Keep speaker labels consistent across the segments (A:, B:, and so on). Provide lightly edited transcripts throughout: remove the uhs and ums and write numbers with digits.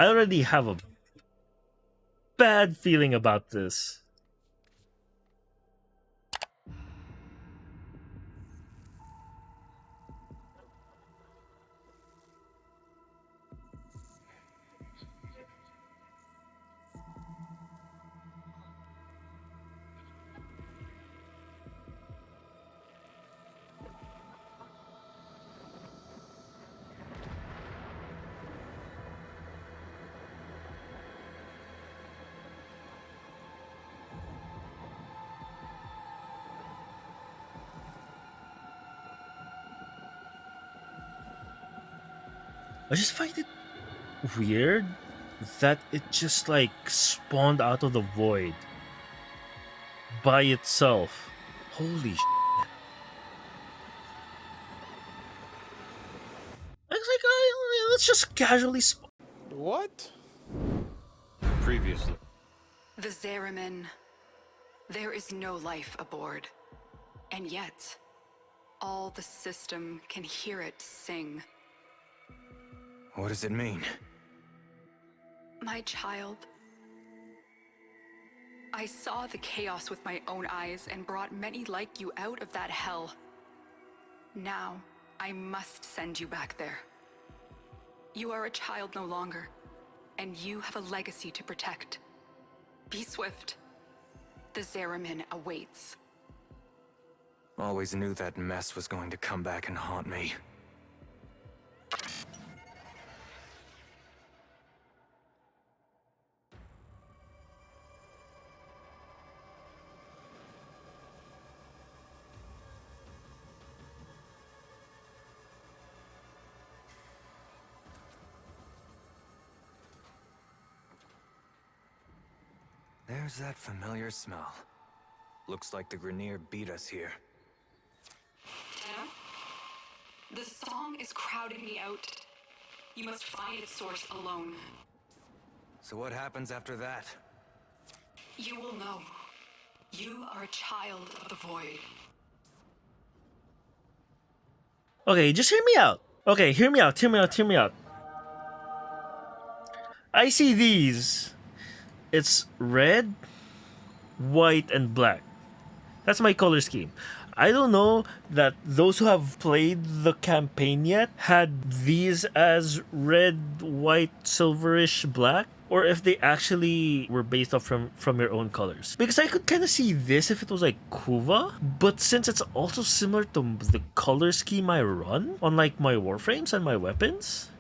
A: I already have a bad feeling about this. I just find it weird that it just like spawned out of the void by itself. Holy it's like, let's just casually
B: What? Previously.
C: The Zariman. There is no life aboard. And yet, all the system can hear it sing.
D: What does it mean?
C: My child. I saw the chaos with my own eyes and brought many like you out of that hell. Now, I must send you back there. You are a child no longer, and you have a legacy to protect. Be swift. The Zariman awaits.
D: Always knew that mess was going to come back and haunt me. There's that familiar smell. Looks like the Grenier beat us here.
C: Anna? The song is crowding me out. You must find its source alone.
D: So what happens after that?
C: You will know. You are a child of the void.
A: Okay, just hear me out. Okay, hear me out, hear me out, hear me out. I see these. It's red, white, and black. That's my color scheme. I don't know that those who have played the campaign yet had these as red, white, silverish, black, or if they actually were based off from your own colors. Because I could kind of see this if it was like Kuva, but since it's also similar to the color scheme I run on like my Warframes and my weapons,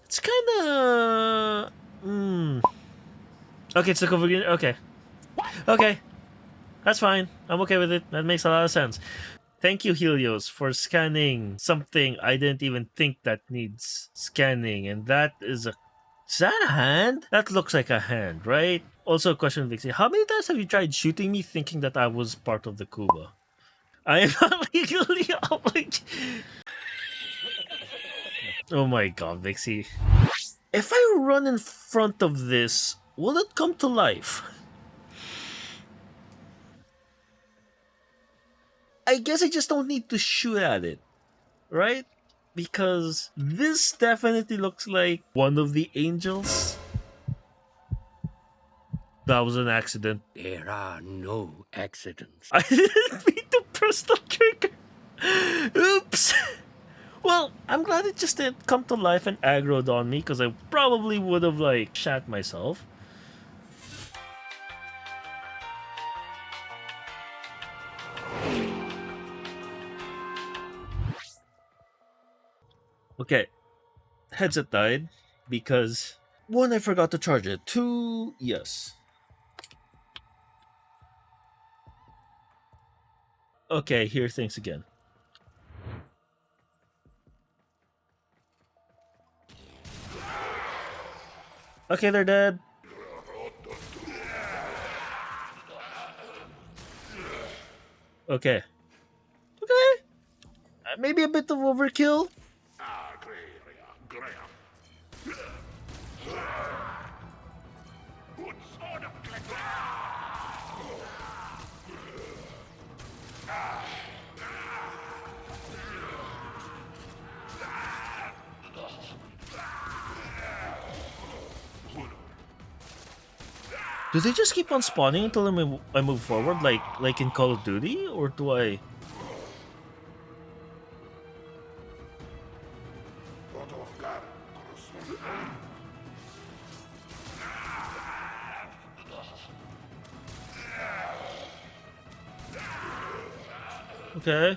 A: it's kind of... Okay, it's the cover green. Okay. Okay. That's fine. I'm okay with it. That makes a lot of sense. Thank you, Helios, for scanning something I didn't even think that needs scanning. And that is a... Is that a hand? That looks like a hand, right? Also, a question, Vixie. How many times have you tried shooting me thinking that I was part of the Kuba? I am not legally obligated. Oh my god, Vixie. If I run in front of this, will it come to life? I guess I just don't need to shoot at it, right? Because this definitely looks like one of the angels. That was an accident.
E: There are no accidents.
A: I didn't mean to press the trigger. Oops. Well, I'm glad it just didn't come to life and aggroed on me, because I probably would have, like, shat myself. Okay. Headset died because... 1, I forgot to charge it. 2, yes. Okay, here things again. Okay, they're dead. Okay. Okay. Maybe a bit of overkill. Do they just keep on spawning until I move forward, like in Call of Duty, or do I? Okay.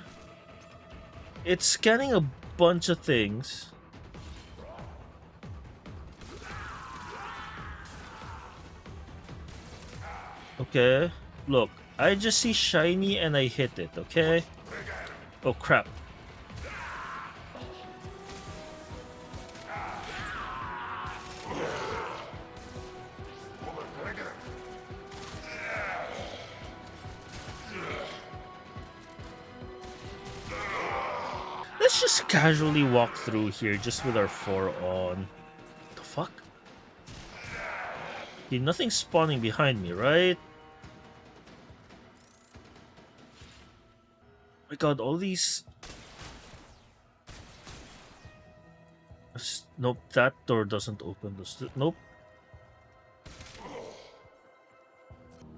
A: It's scanning a bunch of things. Okay. Look, I just see shiny and I hit it, okay? Oh crap. Let's just casually walk through here just with our 4 on. The fuck? Okay, nothing's spawning behind me, right? My god, all these... Nope, that door doesn't open. Nope.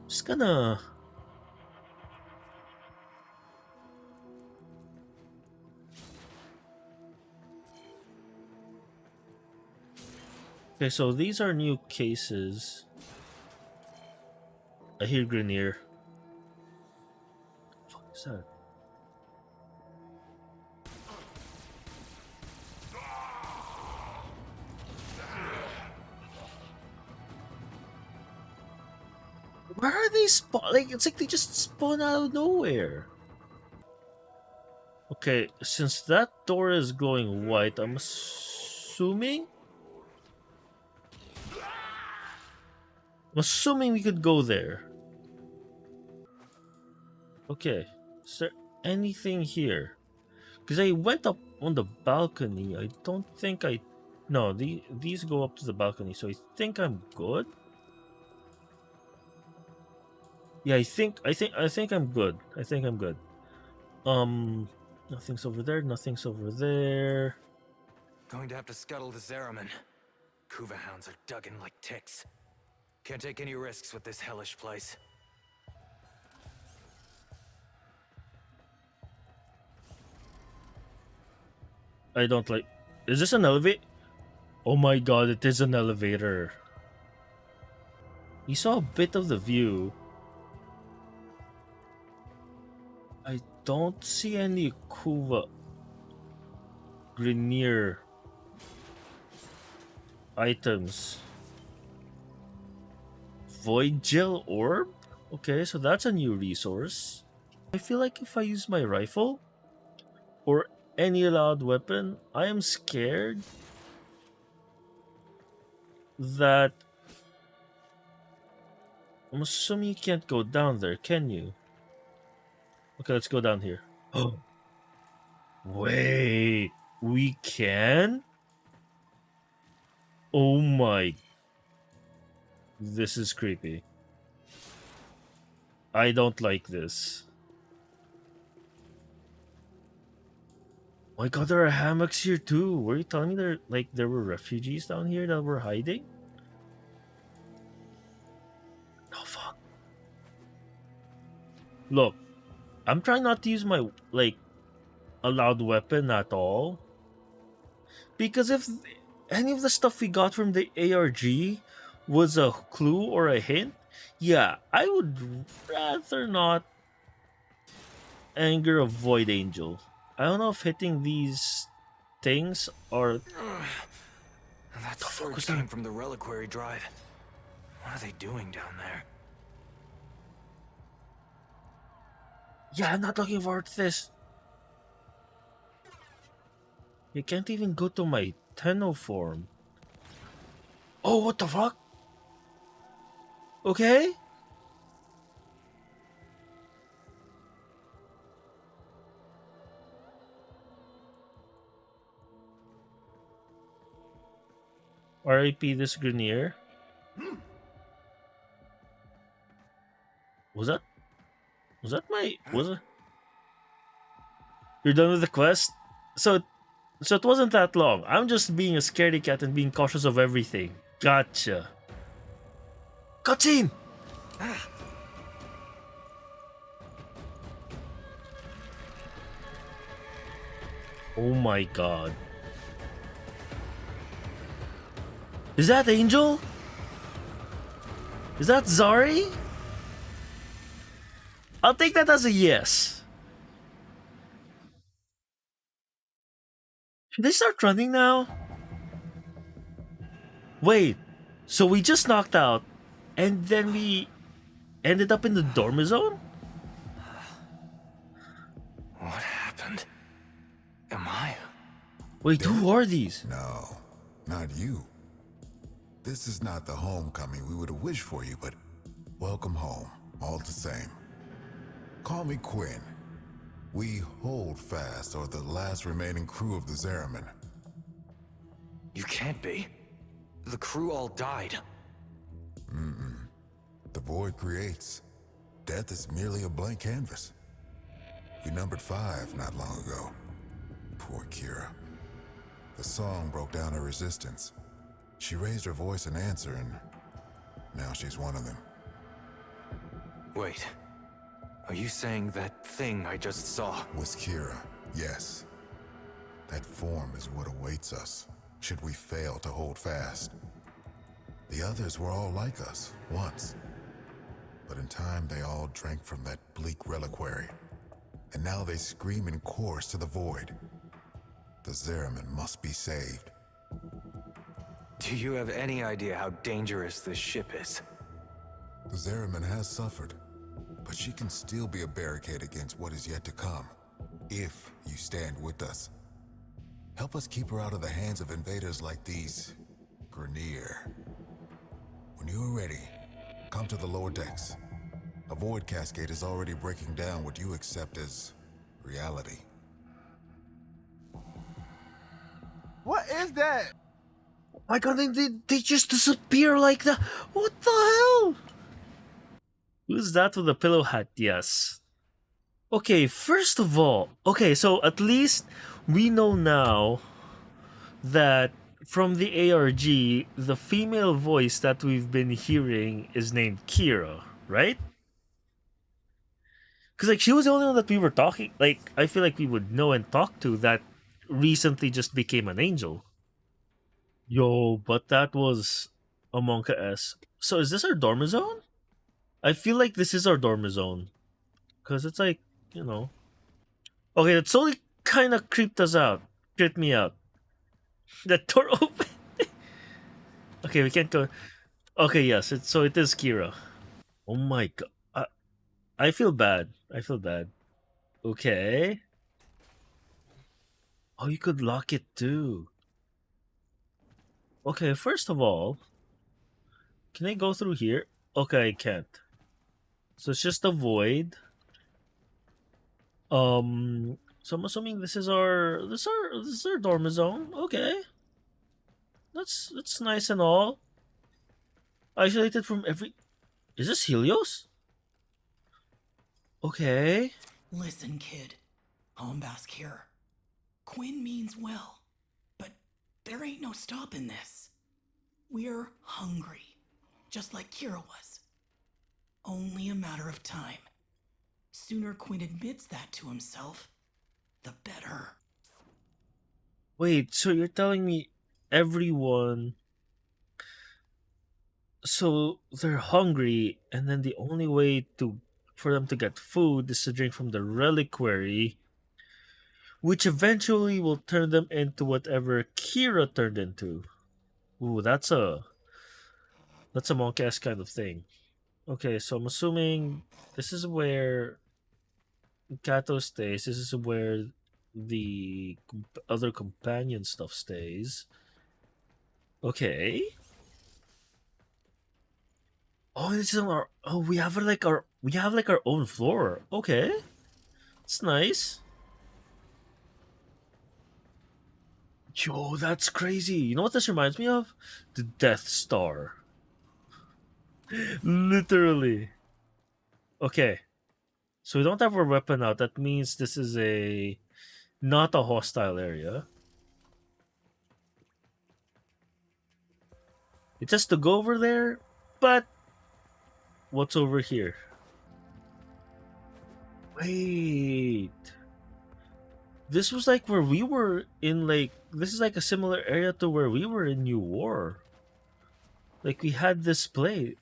A: Just gonna... Okay, so these are new cases. I hear Grenier. What the fuck is that? Where are they spawn? Like, it's like they just spawn out of nowhere. Okay, since that door is glowing white, I'm assuming... we could go there. Okay, is there anything here? Because I went up on the balcony. I don't think I... No, these go up to the balcony, so I think I'm good. Yeah, I think I'm good. I think I'm good. Nothing's over there. Nothing's over there.
D: Going to have to scuttle the Zariman. Kuva hounds are dug in like ticks. Can't take any risks with this hellish place.
A: I don't like... Is this an elevator? Oh my god, it is an elevator. You saw a bit of the view. I don't see any Kuva Grenier items. Void Gel Orb? Okay, so that's a new resource. I feel like if I use my rifle or any loud weapon, I am scared that... I'm assuming you can't go down there, can you? Okay, let's go down here. Oh, wait, we can? Oh my... This is creepy. I don't like this. Oh my god, there are hammocks here too. Were you telling me there were refugees down here that were hiding? Oh fuck. Look, I'm trying not to use my a loud weapon at all. Because if any of the stuff we got from the ARG was a clue or a hint, yeah, I would rather not anger a Void Angel. I don't know if hitting these things are...
D: That surge came from the reliquary drive. What are they doing down there?
A: Yeah, I'm not looking forward to this. You can't even go to my Tenno form. Oh, what the fuck? Okay. R.I.P. this Grenier. Was that my... Was it? You're done with the quest? So it wasn't that long. I'm just being a scaredy cat and being cautious of everything. Gotcha. Cutscene! Oh my god. Is that Angel? Is that Zari? I'll take that as a yes. Should they start running now? Wait, so we just knocked out and then we ended up in the dormer zone?
D: What happened? Am I?
A: Wait, who are these?
F: No, not you. This is not the homecoming we would have wished for you, but welcome home, all the same. Call me Quinn. We hold fast are the last remaining crew of the Zariman.
D: You can't be. The crew all died.
F: The void creates. Death is merely a blank canvas. We numbered 5 not long ago. Poor Kira. The song broke down her resistance. She raised her voice in answer, and now she's one of them.
D: Wait. Are you saying that thing I just saw?
F: Was Kira, yes. That form is what awaits us, should we fail to hold fast. The others were all like us, once. But in time, they all drank from that bleak reliquary. And now they scream in chorus to the void. The Zariman must be saved.
D: Do you have any idea how dangerous this ship is?
F: The Zariman has suffered, but she can still be a barricade against what is yet to come, if you stand with us. Help us keep her out of the hands of invaders like these Grenier. When you are ready, come to the lower decks. A void cascade is already breaking down what you accept as reality.
G: What is that?
A: My god, they just disappear like that. What the hell? Who's that with the pillow hat? Yes. Okay, first of all, okay, so at least we know now that from the ARG, the female voice that we've been hearing is named Kira, right? Because, like, she was the only one that we were talking, like, I feel like we would know and talk to that recently just became an angel. Yo, but that was a Monka S. So is this our dormer zone? I feel like this is our dormer zone. Because it's like, you know. Okay, that totally kind of creeped us out. Creeped me out. That door open. Okay, we can't go. Okay, yes, so it is Kira. Oh my god. I feel bad. I feel bad. Okay. Oh, you could lock it too. Okay, first of all, can I go through here? Okay, I can't. So it's just a void. So I'm assuming this is our dorm zone. Okay. That's nice and all. Isolated from every. Is this Helios? Okay.
H: Listen, kid. Hombask here. Quinn means well, but there ain't no stopping this. We're hungry, just like Kira was. Only a matter of time. Sooner Quinn admits that to himself, the better.
A: Wait, so you're telling me everyone. So they're hungry, and then the only way for them to get food is to drink from the reliquary, which eventually will turn them into whatever Kira turned into. Ooh, that's a monk-ass kind of thing. Okay, so I'm assuming this is where Kato stays. This is where the other companion stuff stays. Okay. Oh, this is our. Oh, we have our own floor. Okay, it's nice. Yo, that's crazy. You know what this reminds me of? The Death Star. Literally. Okay. So we don't have our weapon out. That means this is not a hostile area. It's just to go over there, but What's over here? Wait. This was like where we were in, like, this is like a similar area to where we were in New War. Like, we had this play.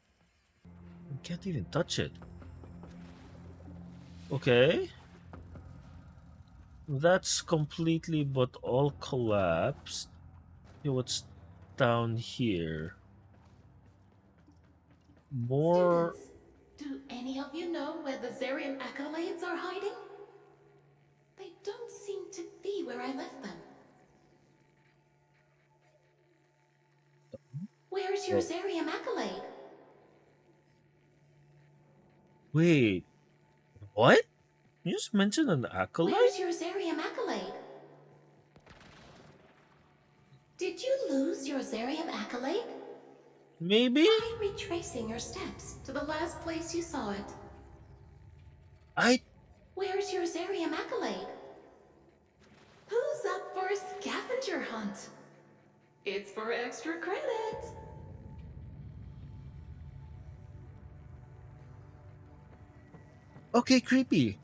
A: We can't even touch it. Okay. That's completely but all collapsed. Okay, what's down here? More.
I: Students, do any of you know where the Zariman accolades are hiding? They don't seem to be where I left them. Where's your
A: Oh,
I: Zariman accolade?
A: wait. What? You just mentioned an acolyte?
I: Where's your Zariman accolade? Did you lose your Zariman accolade?
A: Maybe?
I: Try retracing your steps to the last place you saw it.
A: I.
I: Where's your Zariman accolade? Who's up for a scavenger hunt? It's for extra credit.
A: Okay, creepy.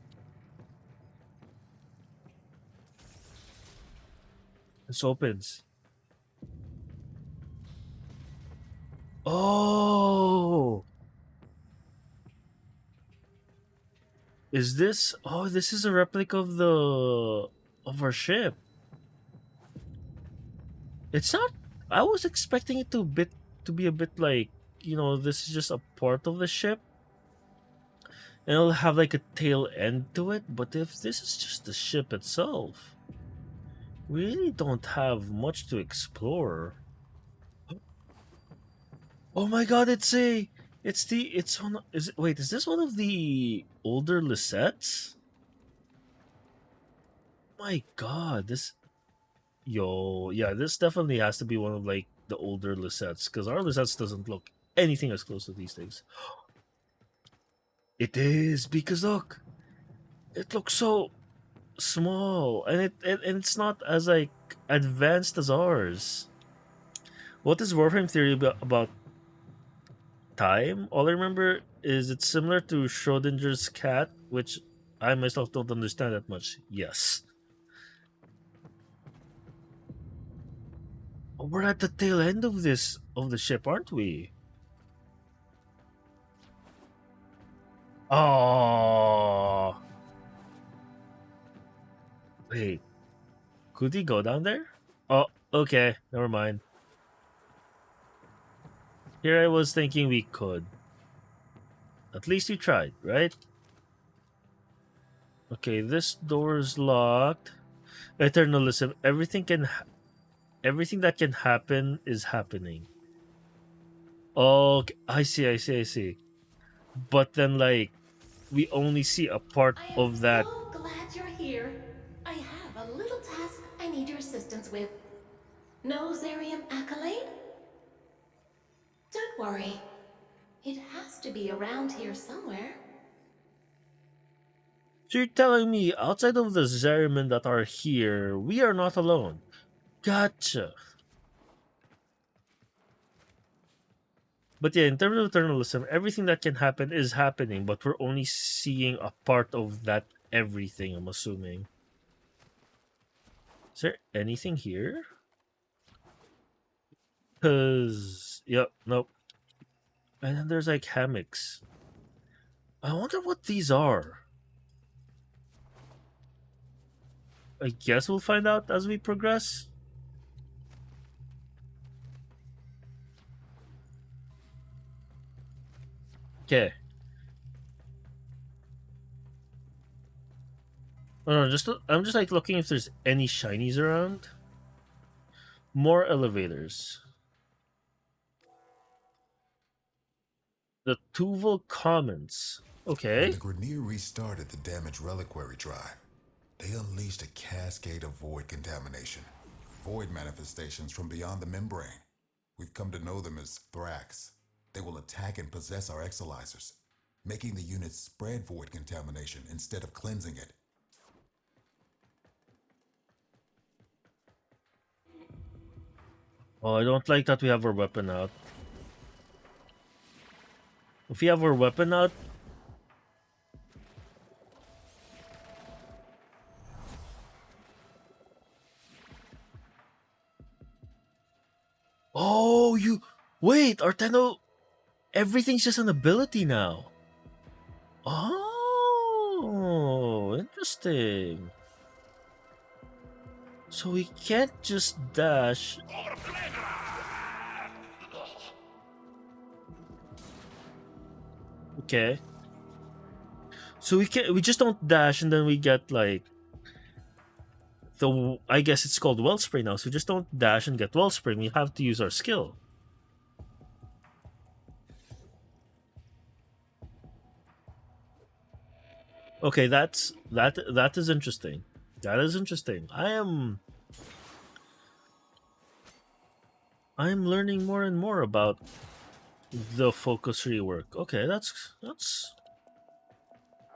A: This opens. Oh! Is this? Oh, this is a replica of the of our ship. It's not. I was expecting it to be a bit like, this is just a part of the ship, and it'll have like a tail end to it. But if this is just the ship itself, we really don't have much to explore. Oh my god! It's one. Wait, is this one of the older Lisettes? My god, yeah, this definitely has to be one of like the older Lisettes, because our Lisettes doesn't look anything as close to these things. It is, because look, it looks so small, and and it's not as like advanced as ours. What is Warframe theory about time? All I remember is it's similar to Schrodinger's cat, which I myself don't understand that much. Yes. We're at the tail end of the ship, aren't we? Oh, wait. Could he go down there? Oh, okay. Never mind. Here I was thinking we could. At least we tried, right? Okay, this door's locked. Eternalism. Everything that can happen is happening. Okay, I see. But then, like, we only see a part
I: I am
A: of that.
I: so glad you're here. I have a little task I need your assistance with. No Zariman accolade? Don't worry. It has to be around here somewhere.
A: So you're telling me outside of the Zariman that are here, we are not alone. Gotcha. But yeah, in terms of eternalism, everything that can happen is happening, but we're only seeing a part of that everything, I'm assuming. Is there anything here? Yep, nope. And then there's like hammocks. I wonder what these are. I guess we'll find out as we progress. Okay. Oh, no, I'm just like looking if there's any shinies around. More elevators. The Tuval Commons.
F: When
A: Okay.
F: the Grenier restarted the damaged reliquary drive, they unleashed a cascade of void contamination. Void manifestations from beyond the membrane. We've come to know them as Thrax. They will attack and possess our exolizers, making the units spread void contamination instead of cleansing it.
A: Oh, I don't like that we have our weapon out. If we have our weapon out. Oh, you wait, Arteno. Everything's just an ability now. Oh, interesting. So we can't just dash. Okay. So we just don't dash and then we get like the I guess it's called Wellspray now. So we just don't dash and get Wellspray. We have to use our skill. Okay, that is interesting. That is interesting. I'm learning more and more about the focus rework. Okay, that's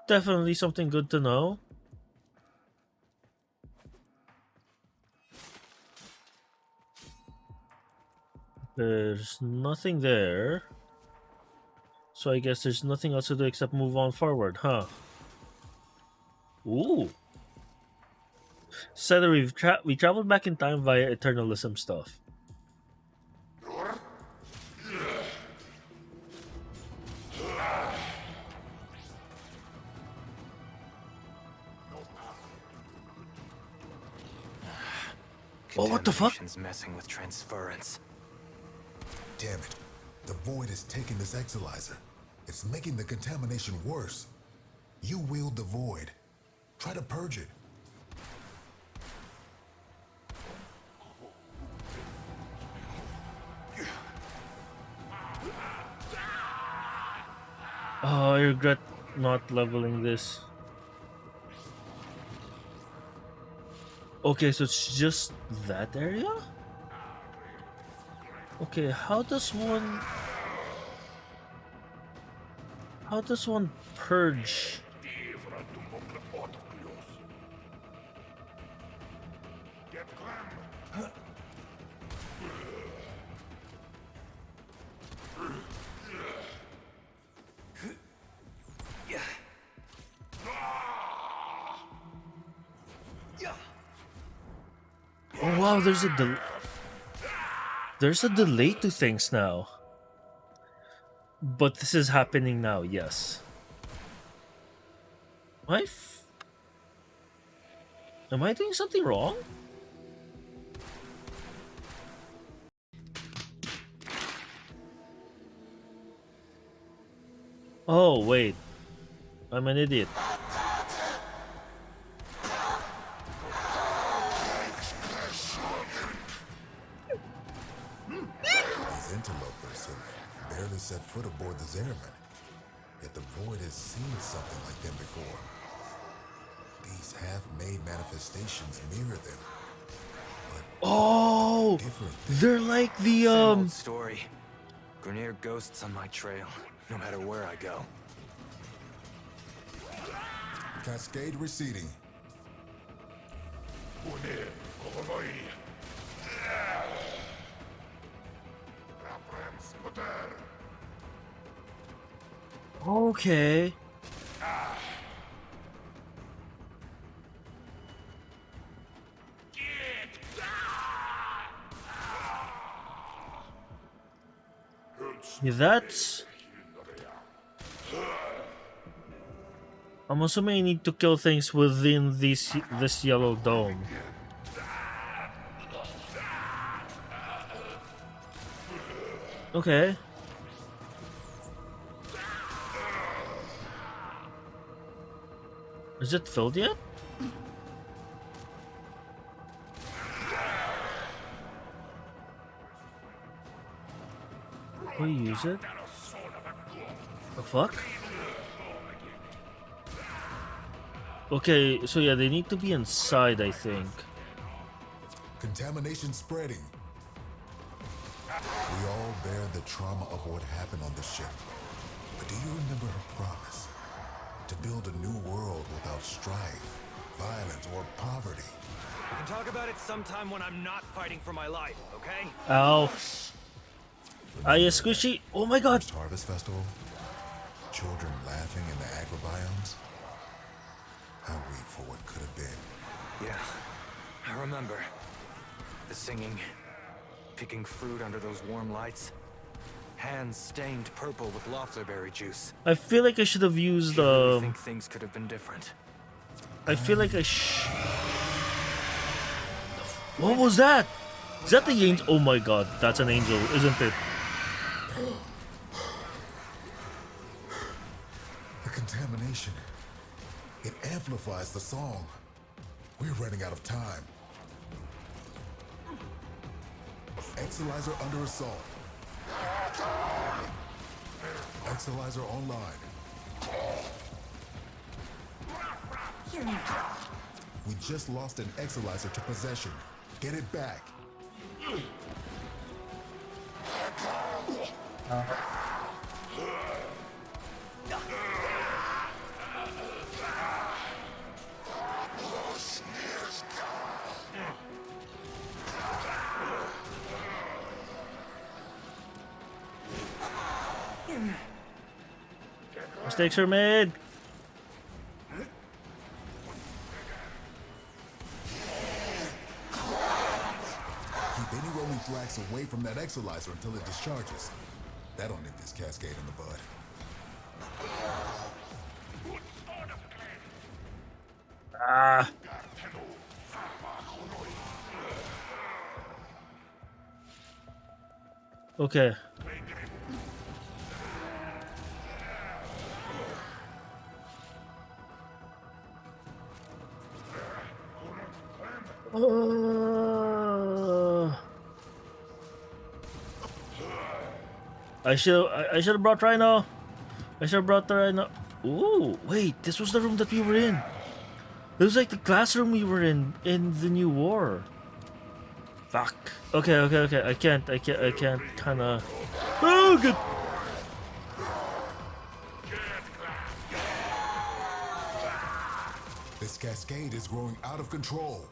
A: definitely something good to know. There's nothing there. So I guess there's nothing else to do except move on forward, huh? Ooh. Said that we traveled back in time via Eternalism stuff. Oh, what the fuck?
D: Contamination's messing with transference.
F: Damn it. The void is taking this exolyzer. It's making the contamination worse. You wield the void. Try to purge it.
A: Oh, I regret not leveling this. Okay, so it's just that area? Okay, how does one purge? Oh wow, there's a delay to things now. But this is happening now, yes. Am I doing something wrong? Oh wait, I'm an idiot.
F: These interlopers have barely set foot aboard the Zariman. Yet the void has seen something like them before. These half-made manifestations mirror them. But
A: Oh,
F: different.
A: they're like the
D: Same old story. Grenier ghosts on my trail, no matter where I go.
F: Cascade receding.
A: Okay. Yeah, that's. I'm assuming I need to kill things within this yellow dome. Okay. Is it filled yet? Will you use it? The fuck? Okay, so yeah, they need to be inside, I think.
F: Contamination spreading. We all bear the trauma of what happened on the ship. But do you remember her promise? To build a new world without strife, violence, or poverty.
D: We can talk about it sometime when I'm not fighting for my life, okay?
A: Ow. Ay, squishy. Oh my god.
F: Harvest Festival? children laughing in the agrobiomes? I wait for what could have been.
D: Yeah, I remember. The singing, picking fruit under those warm lights. Hands stained purple with lofflerberry juice.
A: I feel like I should have used
D: You really think things could have been different?
A: I feel like What was that? Is that the angel? Oh my god, that's an angel, isn't it?
F: The contamination. It amplifies the song. We're running out of time. Exalizer under assault. Exalizer online. We just lost an Exalizer to possession. Get it back.
A: Mistakes are made.
F: Keep any rolling thrax away from that Exalizer until it discharges. That'll nip this Cascade in the bud.
A: Ah. Okay. I should have brought Rhino. I should have brought the Rhino. Ooh, wait, this was the room that we were in. It was like the classroom we were in the new war. Fuck. Okay. I can't kinda. Oh, good.
F: This Cascade is growing out of control.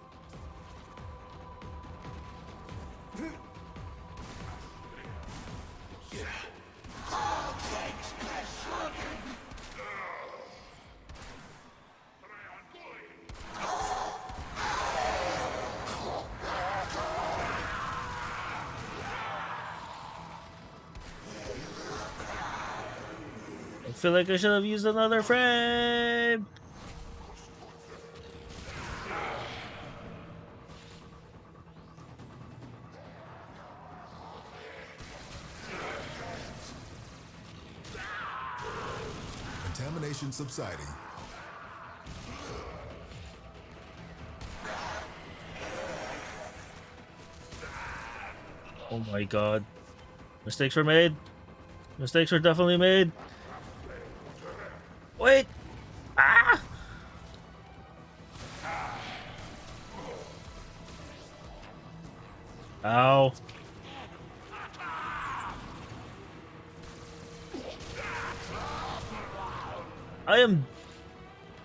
A: I feel like I should have used another frame.
F: Contamination subsiding.
A: Oh my god. Mistakes were made. Mistakes were definitely made. Wait! Ah! Ow. I am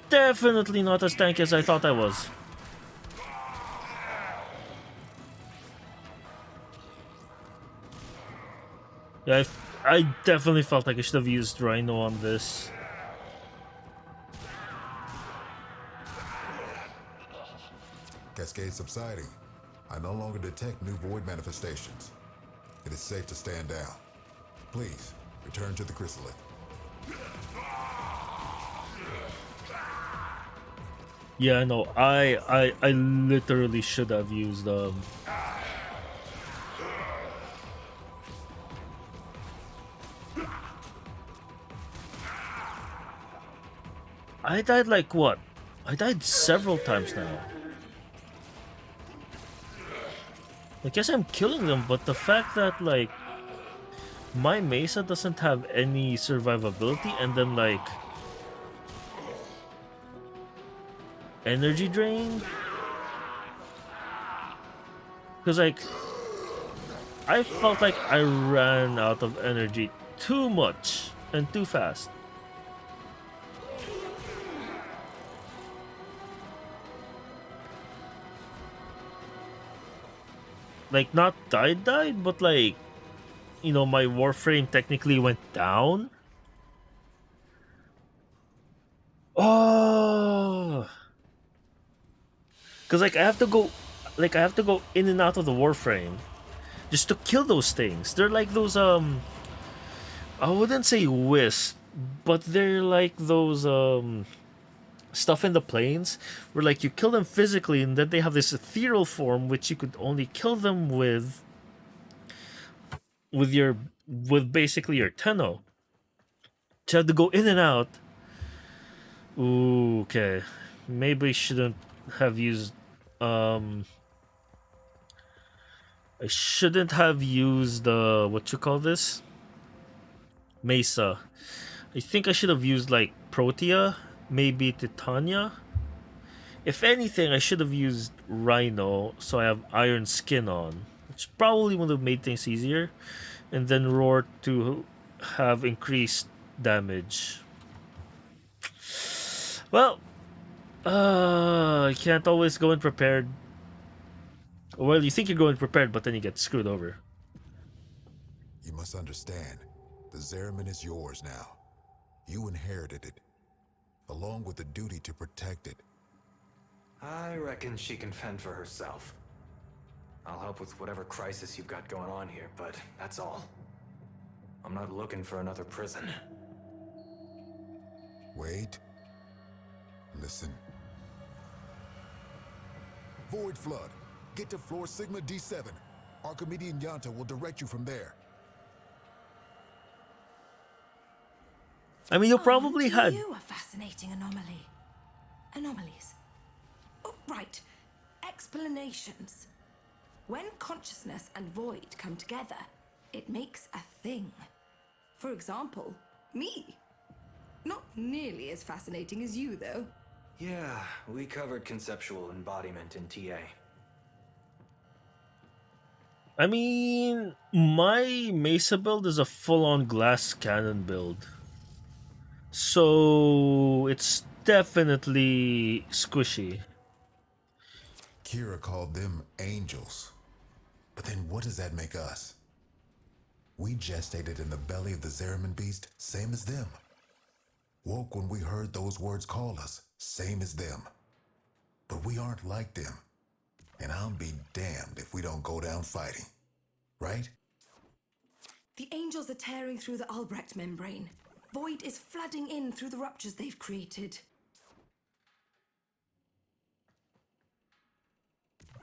A: definitely not as tanky as I thought I was. Yeah, I definitely felt like I should have used Rhino on this.
F: Cascade subsiding. I no longer detect new void manifestations. It is safe to stand down. Please, return to the chrysalid.
A: Yeah, no, I literally should have used I died like what? I died several times now. I guess I'm killing them, but the fact that like my Mesa doesn't have any survivability and then like energy drain, because like I felt like I ran out of energy too much and too fast. Like not died, but like, you know, my Warframe technically went down. Oh, because like I have to go in and out of the Warframe just to kill those things. They're like those I wouldn't say wisp, but they're like those stuff in the plains where like you kill them physically and then they have this ethereal form which you could only kill them with basically your tenno. So you have to go in and out. Ooh, okay. Maybe shouldn't have used I shouldn't have used what you call this? Mesa. I think I should have used like Protea, maybe Titania. If anything, I should have used Rhino so I have Iron Skin on, which probably would have made things easier, and then Roar to have increased damage. Well, I can't always go in prepared. Well, you think you're going prepared, but then you get screwed over.
F: You must understand, the Zariman is yours now. You inherited it, along with the duty to protect it.
D: I reckon she can fend for herself. I'll help with whatever crisis you've got going on here, but that's all. I'm not looking for another prison.
F: Wait. Listen. Void Flood. Get to floor Sigma D7. Archimedean Yanta will direct you from there.
A: I mean, you probably had.
J: You a fascinating anomaly. Anomalies. Oh, right. Explanations. When consciousness and void come together, it makes a thing. For example, me. Not nearly as fascinating as you, though.
D: Yeah, we covered conceptual embodiment in TA.
A: I mean, my Mesa build is a full-on glass cannon build. So it's definitely squishy.
F: Kira called them angels. But then what does that make us? We gestated in the belly of the Zariman beast, same as them. Woke when we heard those words call us, same as them. But we aren't like them. And I'll be damned if we don't go down fighting. Right?
J: The angels are tearing through the Albrecht membrane. Void is flooding in through the ruptures they've created.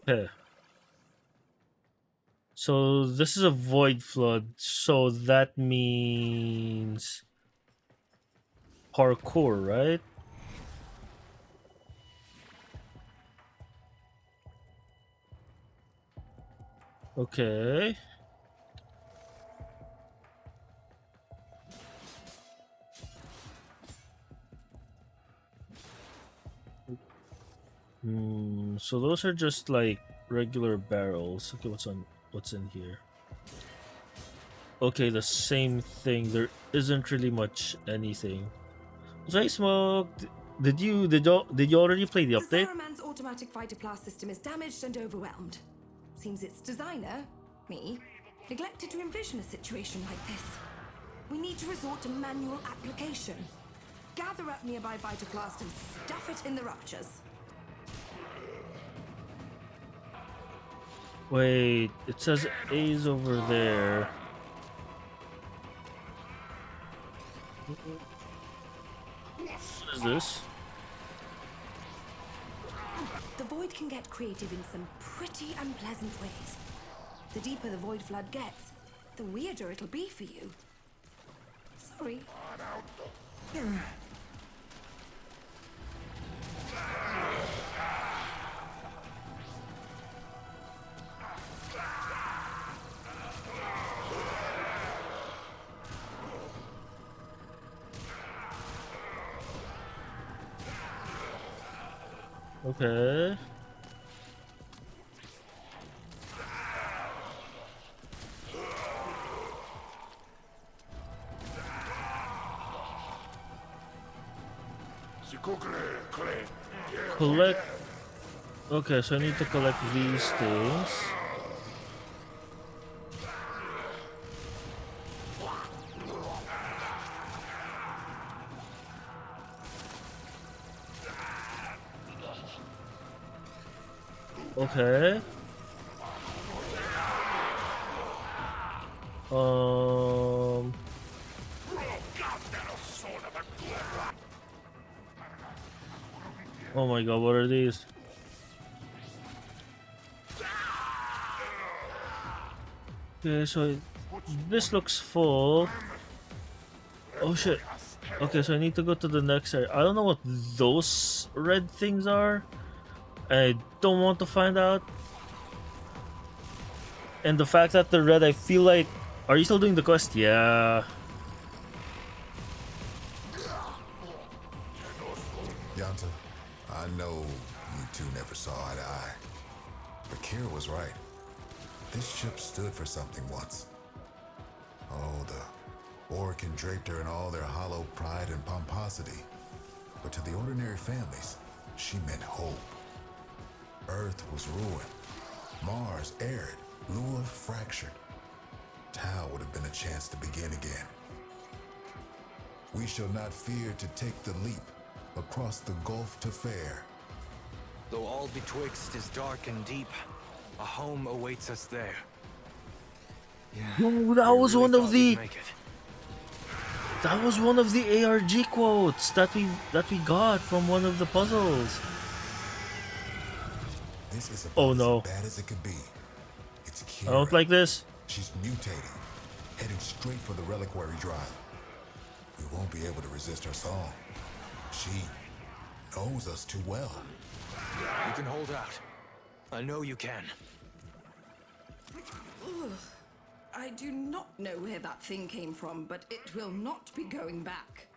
A: Okay. So this is a void flood, so that means parkour, right? Okay. So those are just like regular barrels. Okay, what's in here? Okay, the same thing. There isn't really much anything. Was I smoked? Did you already play the update?
J: Zariman's automatic fighter blast system is damaged and overwhelmed. Seems its designer, me, neglected to envision a situation like this. We need to resort to manual application. Gather up nearby Vitaplast and stuff it in the ruptures.
A: Wait, it says A's over there. What is this?
J: The void can get creative in some pretty unpleasant ways. The deeper the void flood gets, the weirder it'll be for you. Sorry.
A: Okay. Collect. Okay, so I need to collect these things. Okay. Oh my god, what are these? Okay, so this looks full. Oh shit. Okay, so I need to go to the next area. I don't know what those red things are. I don't want to find out. And the fact that they're red, I feel like... Are you still doing the quest? Yeah.
F: Yanta, I know you two never saw eye to eye. But Kira was right. This ship stood for something once. Oh, the Orakin draped her in all their hollow pride and pomposity. But to the ordinary families, she meant hope. Earth was ruined. Mars arid. Lua fractured. Tau would have been a chance to begin again. We shall not fear to take the leap across the gulf to fair.
D: Though all betwixt is dark and deep, a home awaits us there. Yeah,
A: Oh, that was
D: really
A: one of
D: thought we'd
A: the...
D: make it.
A: That was one of the ARG quotes that we got from one of the puzzles.
F: This is
A: Oh
F: about
A: no.
F: as bad as it could be. It's Kira.
A: I don't like this.
F: She's mutating, heading straight for the reliquary drive. We won't be able to resist her song. She knows us too well.
D: You can hold out. I know you can.
J: Ugh. I do not know where that thing came from, but it will not be going back.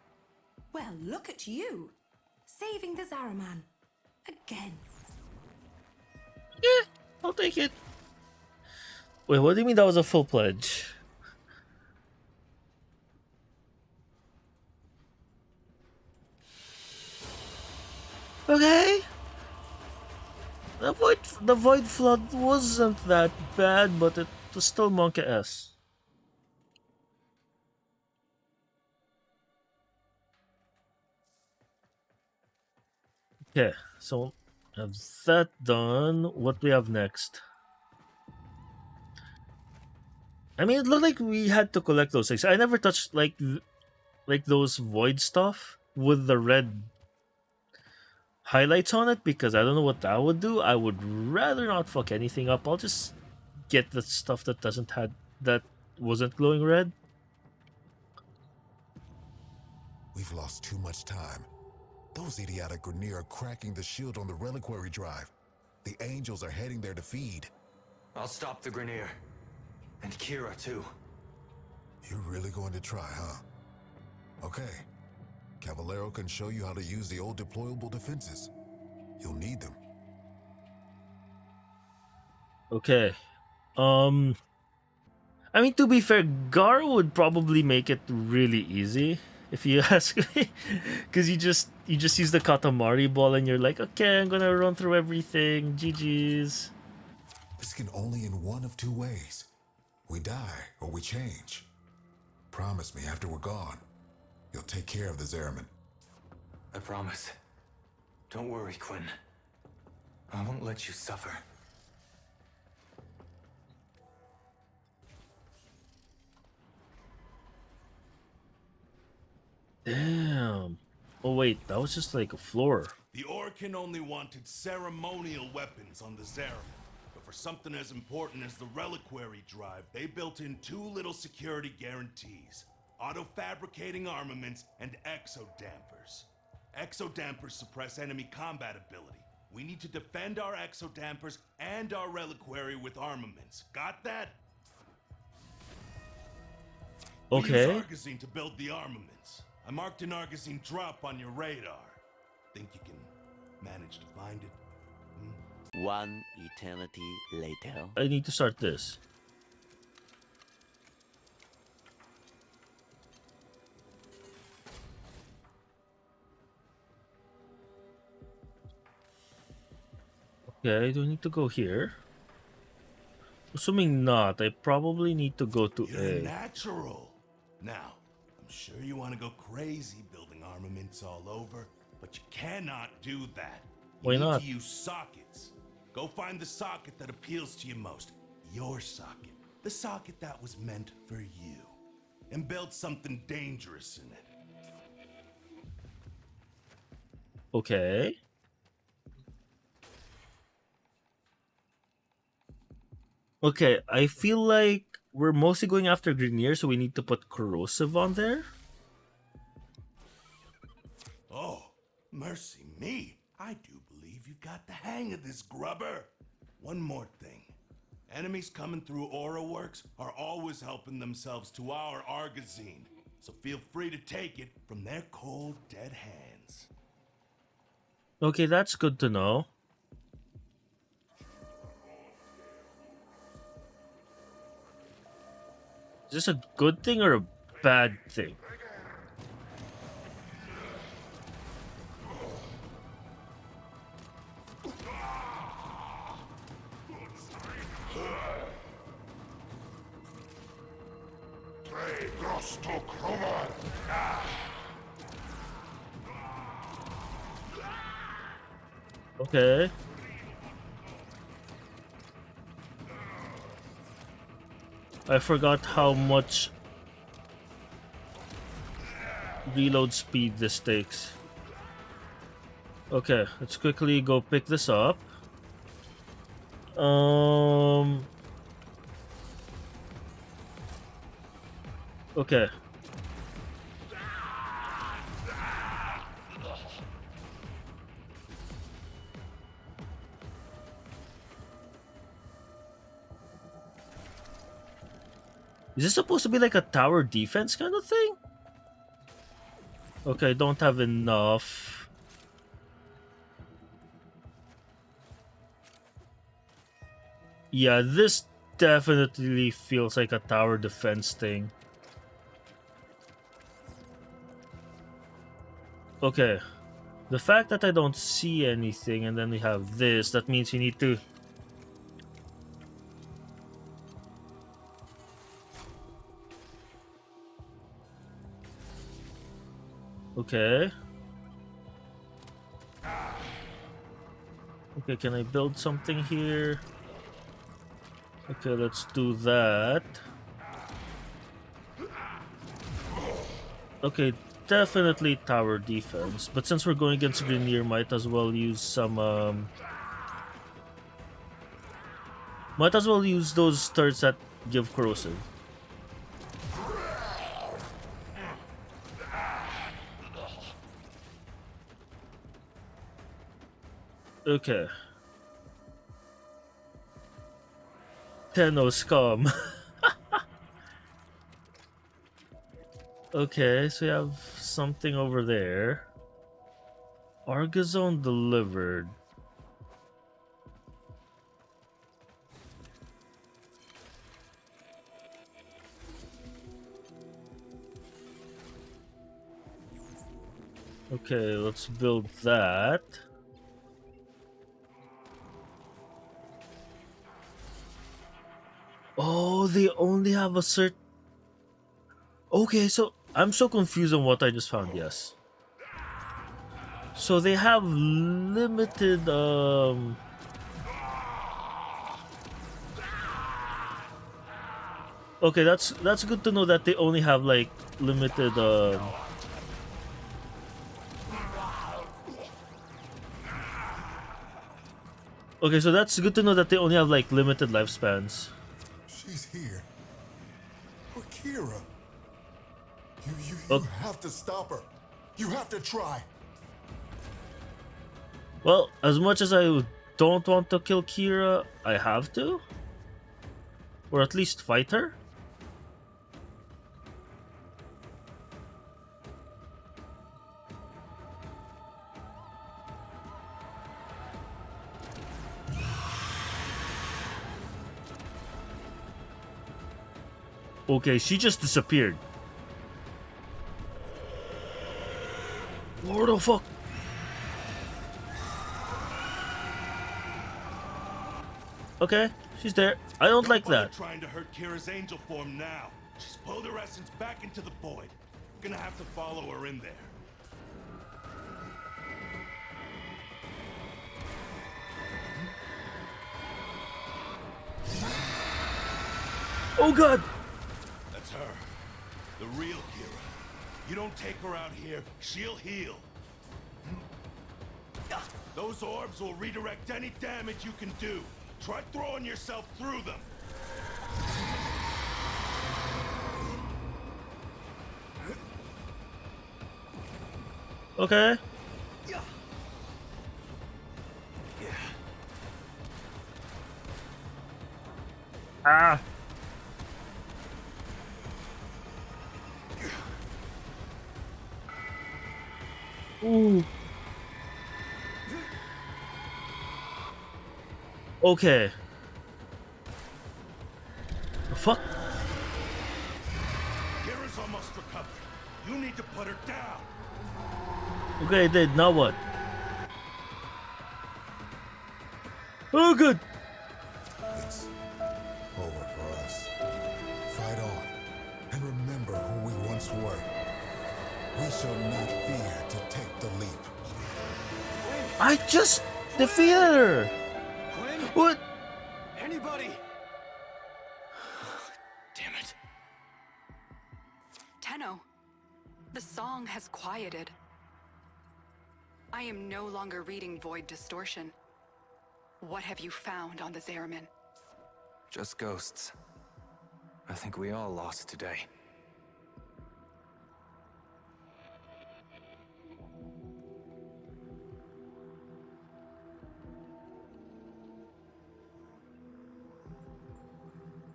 J: Well, look at you. Saving the Zariman. Again.
A: Yeah, I'll take it. Wait, what do you mean that was a full pledge? Okay. The void flood wasn't that bad, but it was still Monkey S. Okay, so have that done. What we have next? I mean, it looked like we had to collect those things. I never touched like those void stuff with the red highlights on it because I don't know what that would do. I would rather not fuck anything up. I'll just get the stuff that wasn't glowing red.
F: We've lost too much time. Those idiotic Grineer are cracking the shield on the reliquary drive. The angels are heading there to feed.
D: I'll stop the Grineer. And Kira, too.
F: You're really going to try, huh? Okay. Caballero can show you how to use the old deployable defenses. You'll need them.
A: Okay. I mean, to be fair, Gar would probably make it really easy if you ask me, because you just use the Katamari ball and you're like, okay, I'm gonna run through everything. GG's.
F: This can only in one of two ways. We die or we change. Promise me after we're gone, you'll take care of the Zariman.
D: I promise. Don't worry, Quinn. I won't let you suffer.
A: Damn. Oh wait, that was just like a floor.
K: The Orakin only wanted ceremonial weapons on the Zariman. But for something as important as the reliquary drive, they built in two little security guarantees. Auto-fabricating armaments and exodampers. Exodampers suppress enemy combat ability. We need to defend our exodampers and our reliquary with armaments. Got that?
A: Okay.
K: We use Argosine to build the armaments. I marked an Argosine drop on your radar. Think you can manage to find it?
E: One eternity later.
A: I need to start this. Okay, do I need to go here? Assuming not, I probably need to go to
K: You're
A: A.
K: natural. Now, I'm sure you want to go crazy building armaments all over, but you cannot do that. You
A: Why
K: need
A: not?
K: to use sockets. Go find the socket that appeals to you most. Your socket. The socket that was meant for you. And build something dangerous in it.
A: Okay. Okay, I feel like we're mostly going after Grenier, so we need to put corrosive on there.
K: Oh, mercy me. I do believe you've got the hang of this, grubber. One more thing. Enemies coming through Aura Works are always helping themselves to our Argazine. So feel free to take it from their cold, dead hands.
A: Okay, that's good to know. Is this a good thing or a bad thing? Okay. I forgot how much reload speed this takes. Okay, let's quickly go pick this up. Okay. Is this supposed to be like a tower defense kind of thing? Okay, don't have enough. Yeah, this definitely feels like a tower defense thing. Okay. The fact that I don't see anything and then we have this, that means you need to... Okay. Okay, can I build something here? Okay, let's do that. Okay, definitely tower defense. But since we're going against Grenier, might as well use some might as well use those turrets that give corrosive. Okay. Tenno scum. Okay, so we have something over there. Argazone delivered. Okay, let's build that. Oh, they only have a certain... Okay, so I'm so confused on what I just found, yes. So they have limited, Okay, that's good to know that they only have, like, limited, Okay, so that's good to know that they only have, like, limited lifespans.
F: She's here. But Kira, you have to stop her. You have to try.
A: Well, as much as I don't want to kill Kira, I have to. Or at least fight her. Okay, she just disappeared. What the fuck? Okay, she's there. I don't like that.
K: Trying to hurt Kira's angel form now. She's pulled her essence back into the void. Gonna have to follow her in there.
A: Oh god!
K: That's her. The real Kira. You don't take her out here, she'll heal. Those orbs will redirect any damage you can do. Try throwing yourself through them.
A: Okay. Ah. Ooh. Okay. The fuck?
K: Kira's almost recovered. You need to put her down.
A: Okay, I did. Now what? Oh, good.
F: It's over for us. Fight on, and remember who we once were. We shall not fear to take the leap.
A: I just defeated her.
D: Quinn?
A: What?
D: Anybody? Damn it.
C: Tenno, the song has quieted. I am no longer reading Void Distortion. What have you found on the Zariman?
D: Just ghosts. I think we all lost today.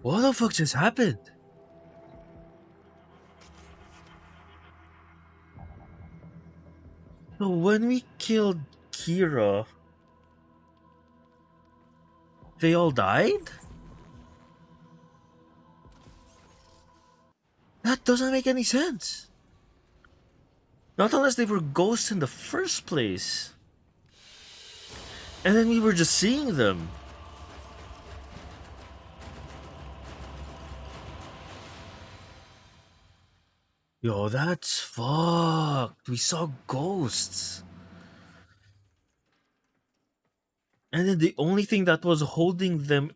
A: What the fuck just happened? So when we killed Kira, they all died? That doesn't make any sense. Not unless they were ghosts in the first place. And then we were just seeing them. Yo, that's fucked. We saw ghosts. And then the only thing that was holding them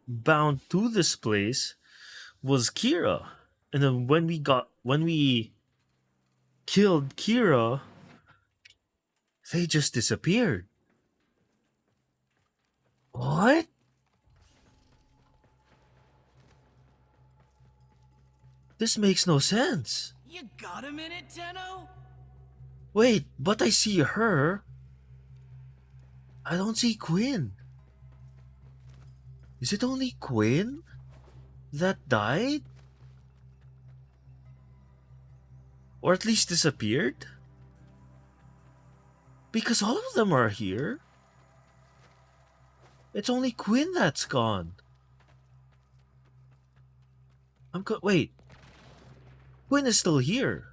A: bound to this place was Kira. And then when we killed Kira, they just disappeared. What? This makes no sense.
H: You got a minute, Tenno?
A: Wait, but I see her. I don't see Quinn. Is it only Quinn that died? Or at least disappeared? Because all of them are here. It's only Quinn that's gone. Wait. Quinn is still here.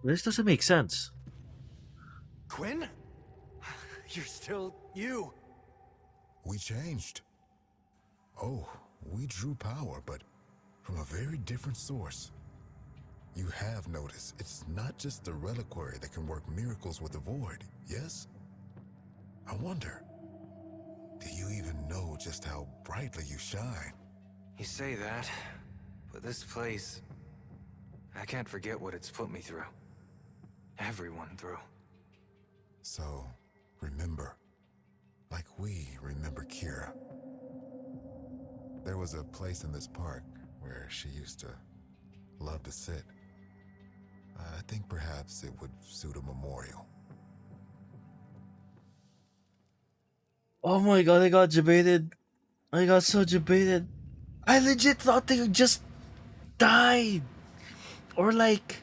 A: This doesn't make sense.
D: Quinn? You're still you.
F: We changed. Oh, we drew power, but from a very different source. You have noticed it's not just the reliquary that can work miracles with the void, yes? I wonder, do you even know just how brightly you shine?
D: You say that, but this place... I can't forget what it's put me through. Everyone through.
F: So, remember, like we remember Kira. There was a place in this park where she used to love to sit. I think perhaps it would suit a memorial.
A: Oh my god, I got debated. I got so debated. I legit thought they just died. Or like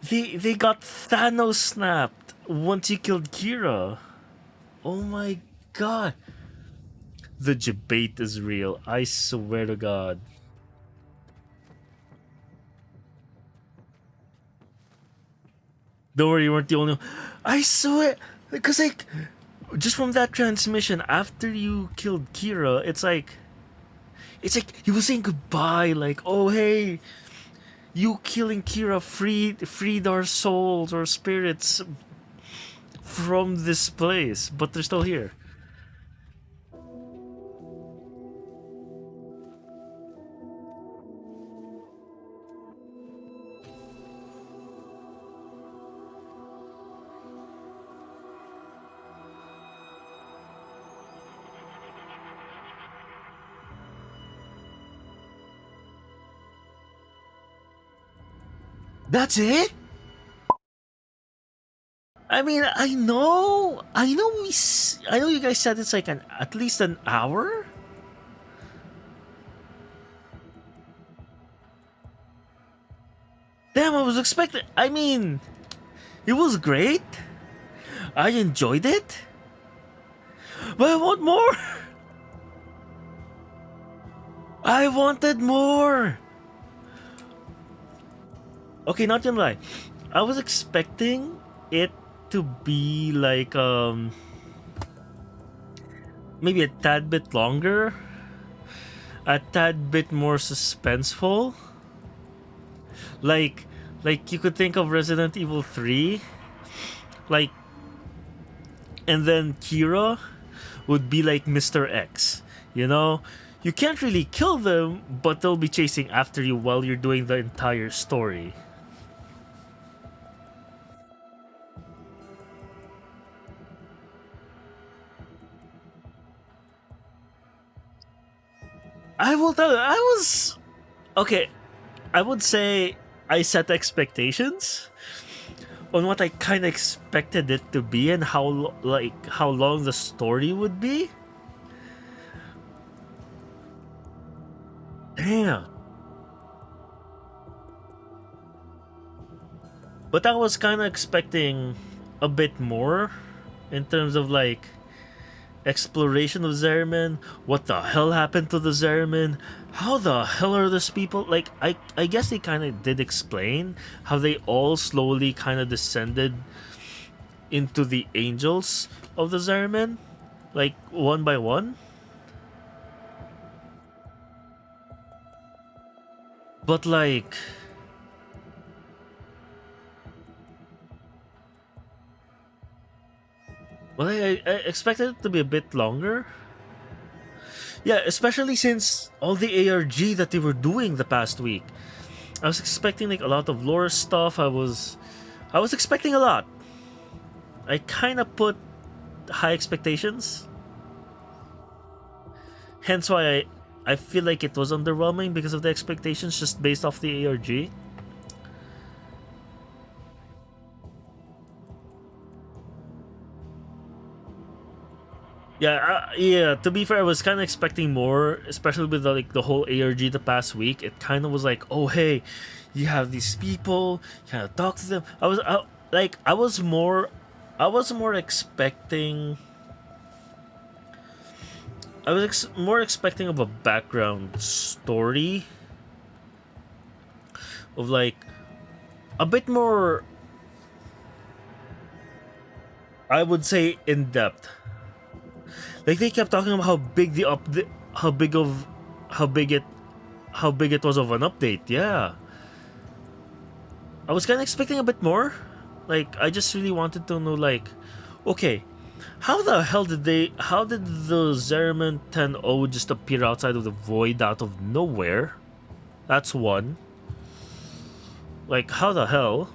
A: they got Thanos snapped once he killed Kira. Oh my god. The debate is real. I swear to god. Don't worry, you weren't the only one. I saw it because like just from that transmission after you killed Kira, it's like he was saying goodbye, like, oh hey, You killing Kira freed our souls or spirits from this place, but they're still here. That's it? I mean, I know I know you guys said it's like at least an hour. Damn, I was expecting. I mean, it was great. I enjoyed it, but I want more. I wanted more. Okay, not gonna lie, I was expecting it to be like maybe a tad bit longer, a tad bit more suspenseful. Like you could think of Resident Evil 3, like, and then Kira would be like Mr. X, you know? You can't really kill them, but they'll be chasing after you while you're doing the entire story. I will tell you, I was okay. I would say I set expectations on what I kind of expected it to be and how long the story would be. Damn. But I was kind of expecting a bit more in terms of like exploration of Zariman. What the hell happened to the Zariman? How the hell are these people? Like, I guess they kind of did explain how they all slowly kind of descended into the angels of the Zariman, like one by one. But like, well, I expected it to be a bit longer. Yeah, especially since all the ARG that they were doing the past week. I was expecting like a lot of lore stuff. I was expecting a lot. I kind of put high expectations. Hence why I feel like it was underwhelming because of the expectations just based off the ARG. Yeah. To be fair, I was kind of expecting more, especially with the whole ARG the past week. It kind of was like, oh hey, you have these people, you kind of talk to them. I was more expecting. I was more expecting of a background story, of like a bit more. I would say in depth. Like they kept talking about how big how big it was of an update. Yeah, I was kind of expecting a bit more. Like I just really wanted to know, like, okay, how the hell how did the Zariman 10-0 just appear outside of the void out of nowhere? That's one. Like how the hell?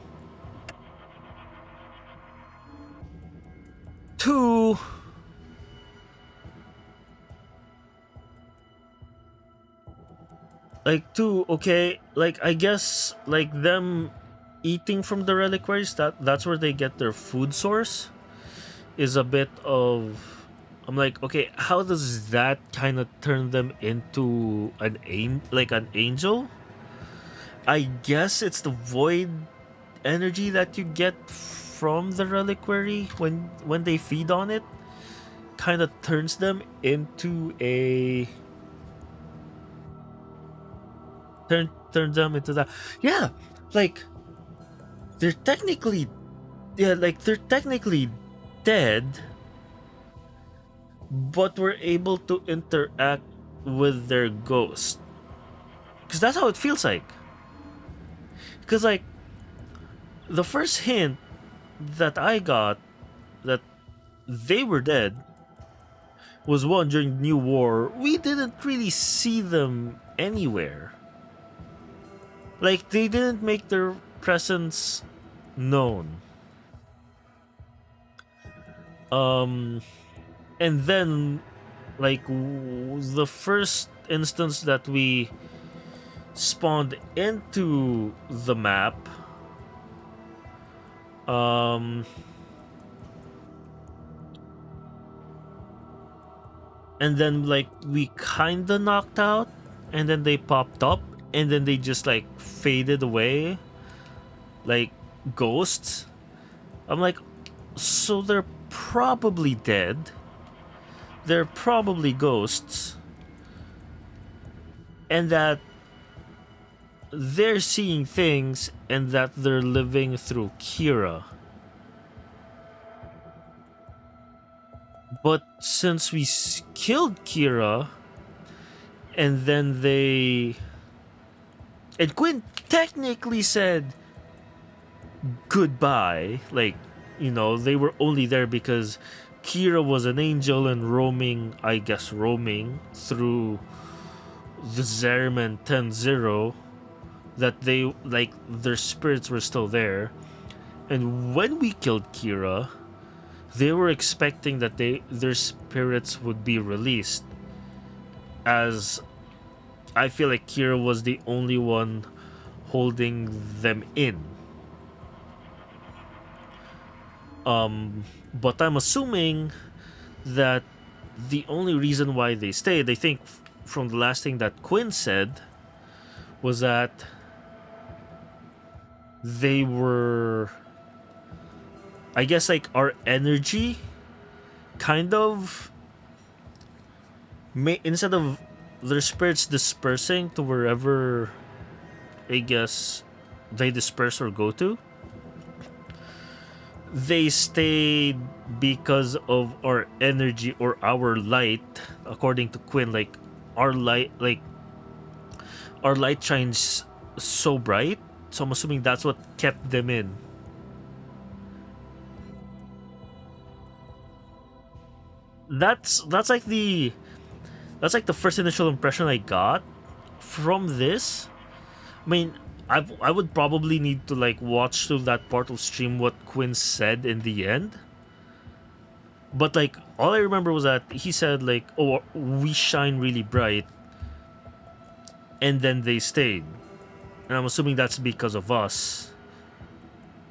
A: Two. Okay, like I guess like them eating from the reliquaries, that's where they get their food source, is a bit of. I'm like, okay, how does that kind of turn them into an angel? I guess it's the void energy that you get from the reliquary when they feed on it, kind of turns them into a. Turn them into that. Yeah, like they're technically dead, but we're able to interact with their ghost, because that's how it feels like. Because, like, the first hint that I got that they were dead was one during New War. We didn't really see them anywhere. Like, they didn't make their presence known. And then, like, the first instance that we spawned into the map, and then, like, we kinda knocked out, and then they popped up, and then they just, like, faded away like ghosts. I'm like, so they're probably dead. They're probably ghosts. And that they're seeing things and that they're living through Kira. But since we killed Kira, and then and Quinn technically said goodbye. Like, you know, they were only there because Kira was an angel and roaming through the Zariman 10-0, that they, like, their spirits were still there. And when we killed Kira, they were expecting that their spirits would be released, as I feel like Kira was the only one holding them in. But I'm assuming that the only reason why they stayed, I think from the last thing that Quinn said, was that they were, I guess, like, our energy kind of instead of their spirits dispersing to wherever, I guess, they disperse or go to, they stayed because of our energy or our light, according to Quinn. Like, our light shines so bright, so I'm assuming that's what kept them in. That's like the first initial impression I got from this. I mean, I would probably need to, like, watch through that part of stream what Quinn said in the end. But, like, all I remember was that he said, like, oh, we shine really bright, and then they stayed. And I'm assuming that's because of us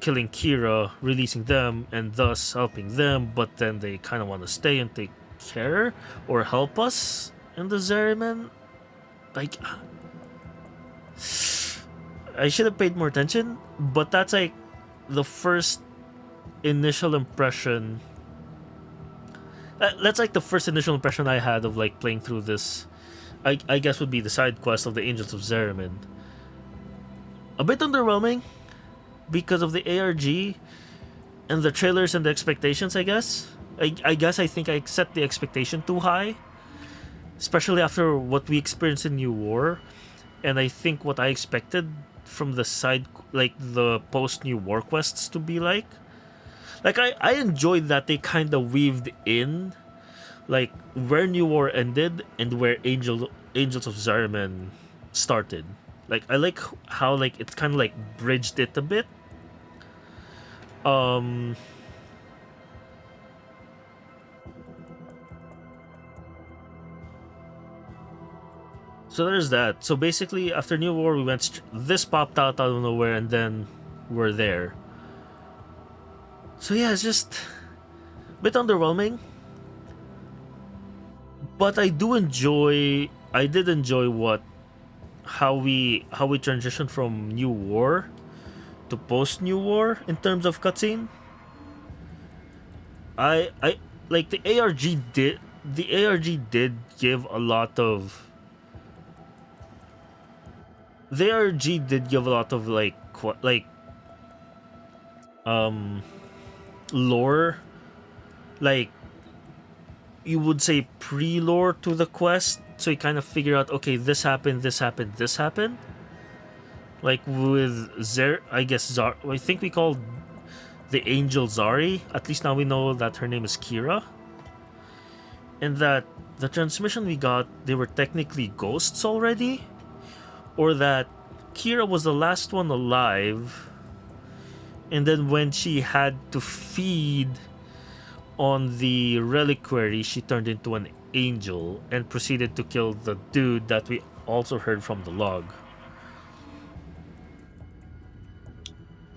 A: killing Kira, releasing them, and thus helping them, but then they kind of want to stay and take care or help us in the Zariman. Like, I should have paid more attention, but that's, like, the first initial impression. That's, like, the first initial impression I had of, like, playing through this. I guess would be the side quest of the Angels of Zariman. A bit underwhelming because of the ARG and the trailers and the expectations, I guess. I guess I think I set the expectation too high, especially after what we experienced in New War. And I think what I expected from the side, like, the post-New War quests to be like I enjoyed that they kind of weaved in, like, where New War ended and where Angels of Zariman started. Like, I like how, like, it's kind of, like, bridged it a bit. So there's that. So basically, after New War, we went. This popped out of nowhere, and then we're there. So yeah, it's just a bit underwhelming. But I did enjoy how we transitioned from New War to post New War in terms of cutscene. I like the ARG did give a lot of. The ARG did give a lot of, like, lore, like, you would say pre-lore to the quest, so you kind of figure out, okay, this happened, this happened, this happened. like with I guess I think we called the angel Zari. At least now we know that her name is Kira, and that the transmission we got, they were technically ghosts already, or that Kira was the last one alive, and then when she had to feed on the reliquary, she turned into an angel and proceeded to kill the dude that we also heard from the log.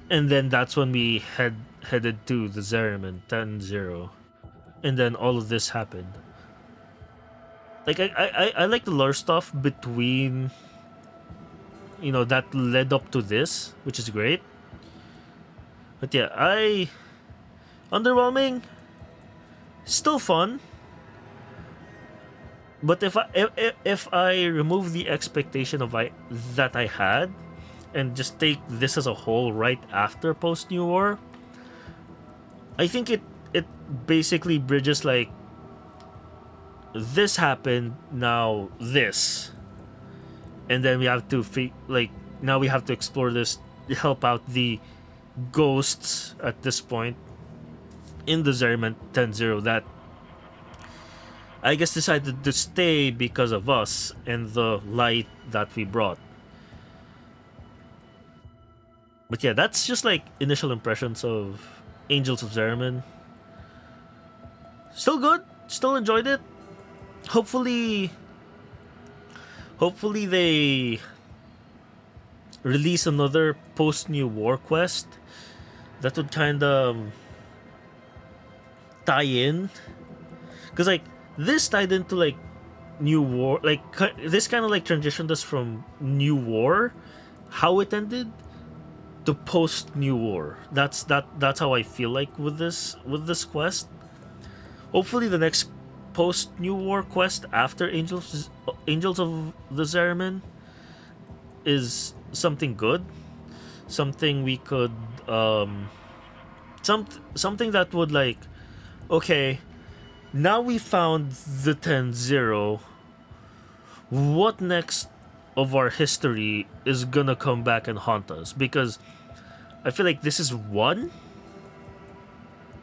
A: And then that's when we headed to the Zariman 10-0. And then all of this happened. Like, I like the lore stuff between, you know, that led up to this, which is great. But yeah, underwhelming, still fun. But if I remove the expectation of that I had, and just take this as a whole right after post New War, I think it basically bridges like this happened, now this, and then we have to now we have to explore this, help out the ghosts at this point in the Zariman 10-0 that I guess decided to stay because of us and the light that we brought. But yeah, that's just like initial impressions of Angels of Zariman. Still good, still enjoyed it. Hopefully they release another post New War quest that would kind of tie in, because like this tied into like New War, like this kind of like transitioned us from New War, how it ended, to post New War. That's how I feel like with this quest. Hopefully the next post New War quest after Angels of the Zariman is something good, something we could something that would like, okay, now we found the 10-0, what next of our history is gonna come back and haunt us? Because I feel like this is one,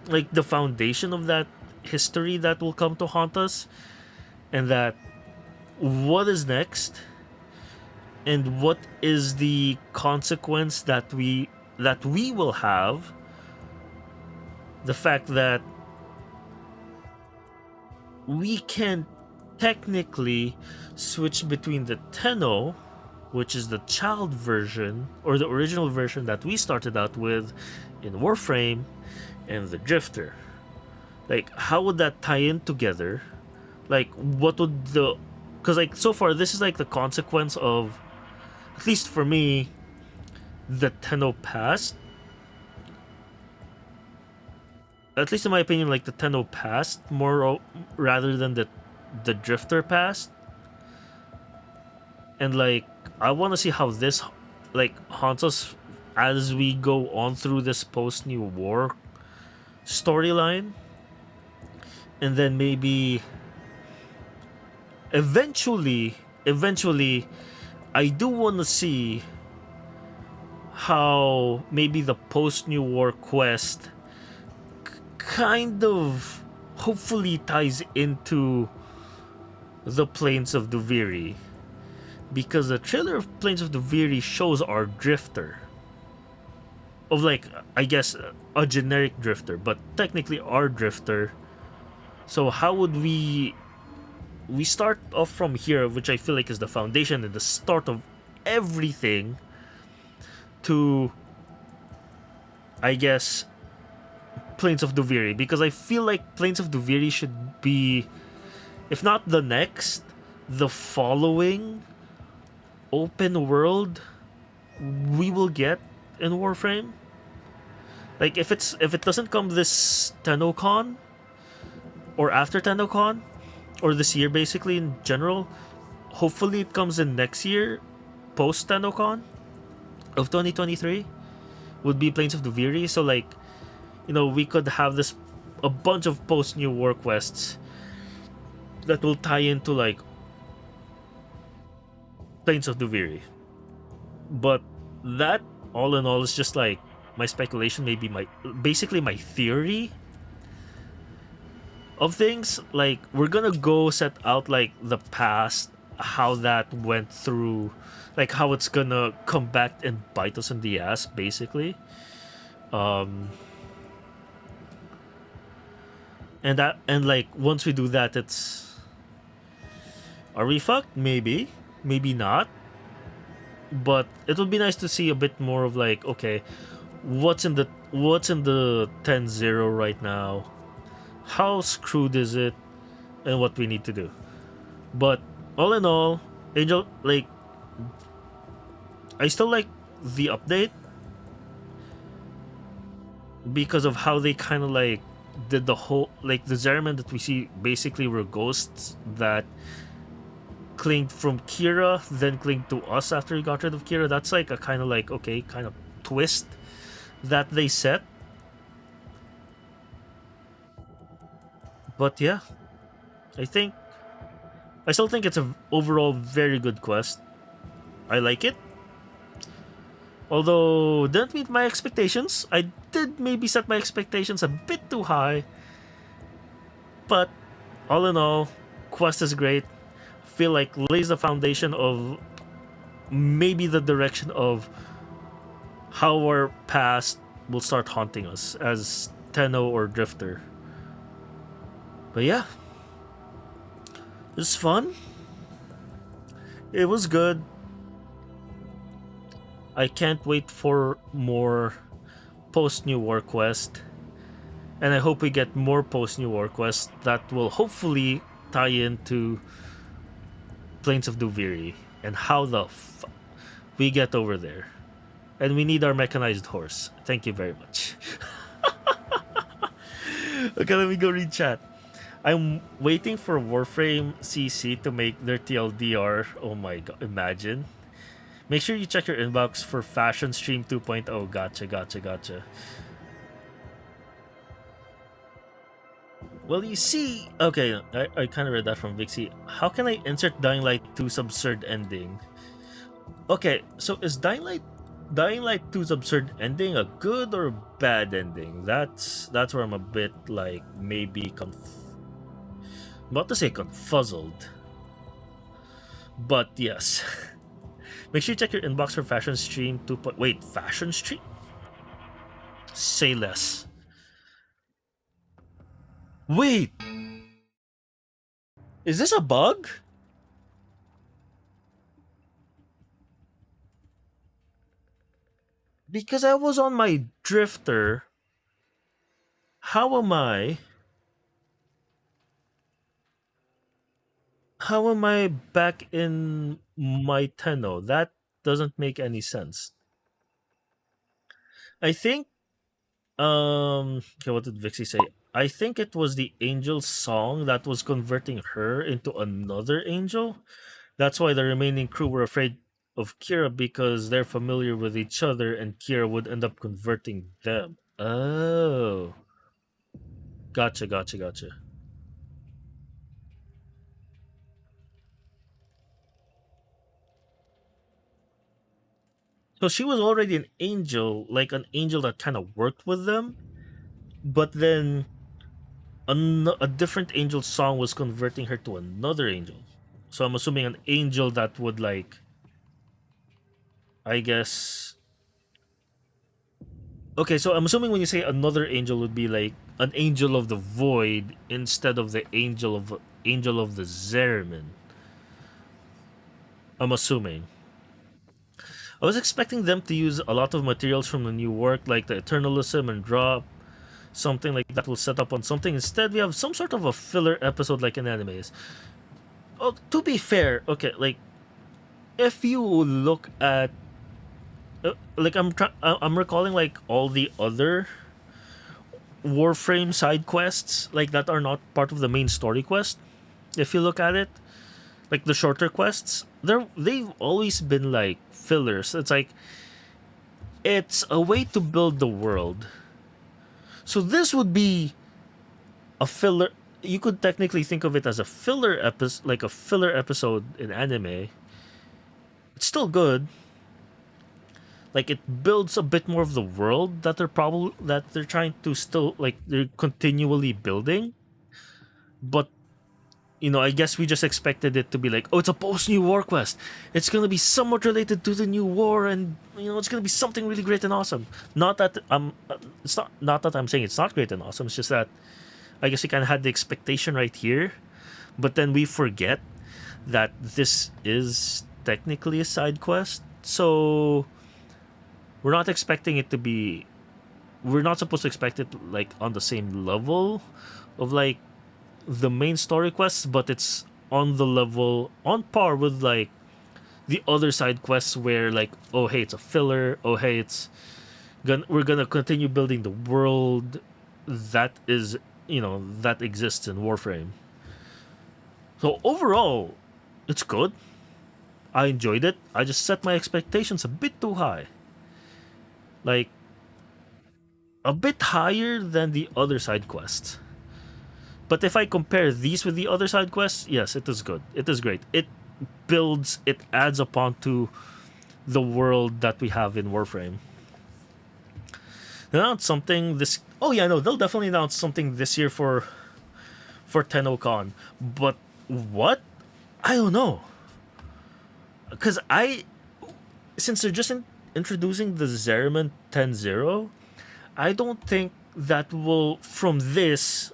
A: like the foundation of that history that will come to haunt us, and that what is next, and what is the consequence that we will have. The fact that we can technically switch between the Tenno, which is the child version or the original version that we started out with in Warframe, and the Drifter. Like, how would that tie in together? Like, what would because like so far this is like the consequence of, at least for me, the Tenno past. At least in my opinion, like the Tenno past more rather than the Drifter past. And like, I want to see how this like haunts us as we go on through this post New War storyline. And then maybe eventually I do want to see how maybe the post New War quest kind of hopefully ties into the Plains of Duviri, because the trailer of Plains of Duviri shows our Drifter, of like, I guess a generic Drifter, but technically our Drifter. So how would we start off from here, which I feel like is the foundation and the start of everything, to, I guess, Plains of Duviri, because I feel like Plains of Duviri should be, if not the next, the following open world we will get in Warframe. Like, if it doesn't come this TennoCon, or after TennoCon, or this year basically in general, hopefully it comes in next year, post TennoCon of 2023, would be Plains of Duviri. So like, you know, we could have a bunch of post New War quests that will tie into like Plains of Duviri. But that all in all is just like my speculation, maybe my basically my theory of things. Like we're gonna go set out like the past, how that went through, like how it's gonna come back and bite us in the ass, basically. Um, and like once we do that, it's are we fucked? Maybe, maybe not. But it would be nice to see a bit more of like, okay, what's in the 10-0 right now, how screwed is it, and what we need to do. But all in all, Angel, like, I still like the update because of how they kind of like did the whole, like, the Zariman that we see basically were ghosts that clinged from Kira, then clinged to us after we got rid of Kira. That's like a kind of like, okay, kind of twist that they set. But yeah, I still think it's a overall very good quest. I like it. Although didn't meet my expectations. I did maybe set my expectations a bit too high. But all in all, quest is great. Feel like lays the foundation of maybe the direction of how our past will start haunting us as Tenno or Drifter. But yeah, it was fun. It was good. I can't wait for more post New War Quest. And I hope we get more post New War Quest that will hopefully tie into Plains of Duviri and how the we get over there. And we need our mechanized horse. Thank you very much. Okay, let me go read chat. I'm waiting for Warframe CC to make their TLDR. Oh my god, imagine. Make sure you check your inbox for Fashion Stream 2.0. Gotcha. Well, you see... Okay, I kind of read that from Vixie. How can I insert Dying Light 2's absurd ending? Okay, so is Dying Light 2's absurd ending a good or bad ending? That's where I'm a bit like maybe I'm about to say confuzzled. But yes. Make sure you check your inbox for Fashion Stream 2. Wait, Fashion Stream? Say less. Wait! Is this a bug? Because I was on my Drifter. How am I back in my Tenno? That doesn't make any sense. I think okay, what did Vixie say? I think it was the angel song that was converting her into another angel. That's why the remaining crew were afraid of Kira because they're familiar with each other and Kira would end up converting them. Oh. Gotcha. So she was already an angel, like an angel that kind of worked with them, but then a different angel song was converting her to another angel. So I'm assuming an angel that would like, I guess. Okay, so I'm assuming when you say another angel would be like an angel of the void instead of the angel of the Zariman. I'm assuming. I was expecting them to use a lot of materials from the new work, like the Eternalism, and drop something like that will set up on something. Instead, we have some sort of a filler episode like in animes. Oh, to be fair, okay, like if you look at like I'm recalling like all the other Warframe side quests like that are not part of the main story quest. If you look at it, like the shorter quests, they've always been like fillers. It's like it's a way to build the world. So this would be a filler. You could technically think of it as a filler episode, like a filler episode in anime. It's still good. Like it builds a bit more of the world that they're trying to still like they're continually building. But I guess we just expected it to be like, oh, it's a post new war quest. It's gonna be somewhat related to the new war, and it's gonna be something really great and awesome. Not that it's not that I'm saying it's not great and awesome. It's just that I guess we kind of had the expectation right here, but then we forget that this is technically a side quest, so we're not expecting it to be. We're not supposed to expect it like on the same level of like the main story quests, but it's on the level on par with like the other side quests where like, oh hey, it's a filler, oh hey, we're gonna continue building the world that is that exists in Warframe. So overall, it's good. I enjoyed it. I just set my expectations a bit too high, like a bit higher than the other side quests. But if I compare these with the other side quests, yes, it is good. It is great. It adds upon to the world that we have in Warframe. They announced something this. Oh yeah, no, they'll definitely announce something this year for TennoCon. But what? I don't know. Because since they're just introducing the Zariman 10.0, I don't think that will from this.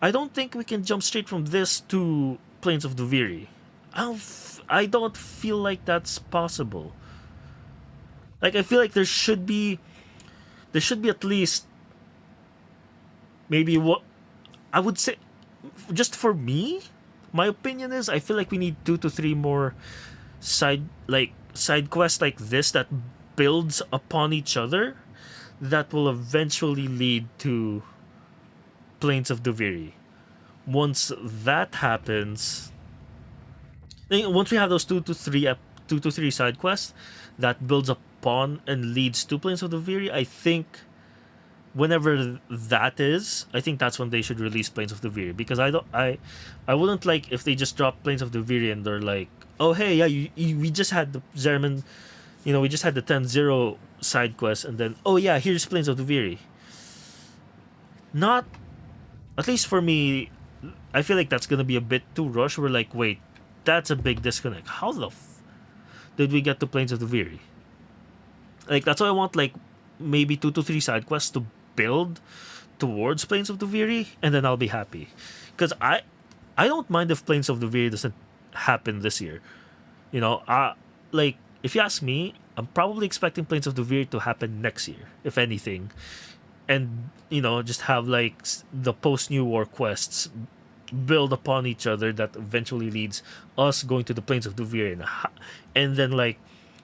A: I don't think we can jump straight from this to Plains of Duviri. I don't feel like that's possible. Like I feel like there should be at least maybe what I would say, just for me, my opinion is I feel like we need 2 to 3 more side quests like this that builds upon each other, that will eventually lead to Plains of Duviri. Once that happens, once we have those 2 to 3 side quests that builds upon and leads to Plains of Duviri, I think whenever that is, I think that's when they should release Plains of Duviri, because I wouldn't like if they just drop Plains of Duviri and they're like, oh hey, yeah, we just had the Zariman, we just had the 10.0 side quest, and then oh yeah, here's Plains of Duviri. Not, at least for me, I feel like that's gonna be a bit too rushed. We're like, wait, that's a big disconnect. How the did we get to Plains of Duviri? Like that's why I want like maybe 2 to 3 side quests to build towards Plains of Duviri, and then I'll be happy. Because I don't mind if Plains of Duviri doesn't happen this year. Like if you ask me, I'm probably expecting Plains of Duviri to happen next year, if anything, and just have like the post New War quests build upon each other that eventually leads us going to the Plains of Duviri, and then like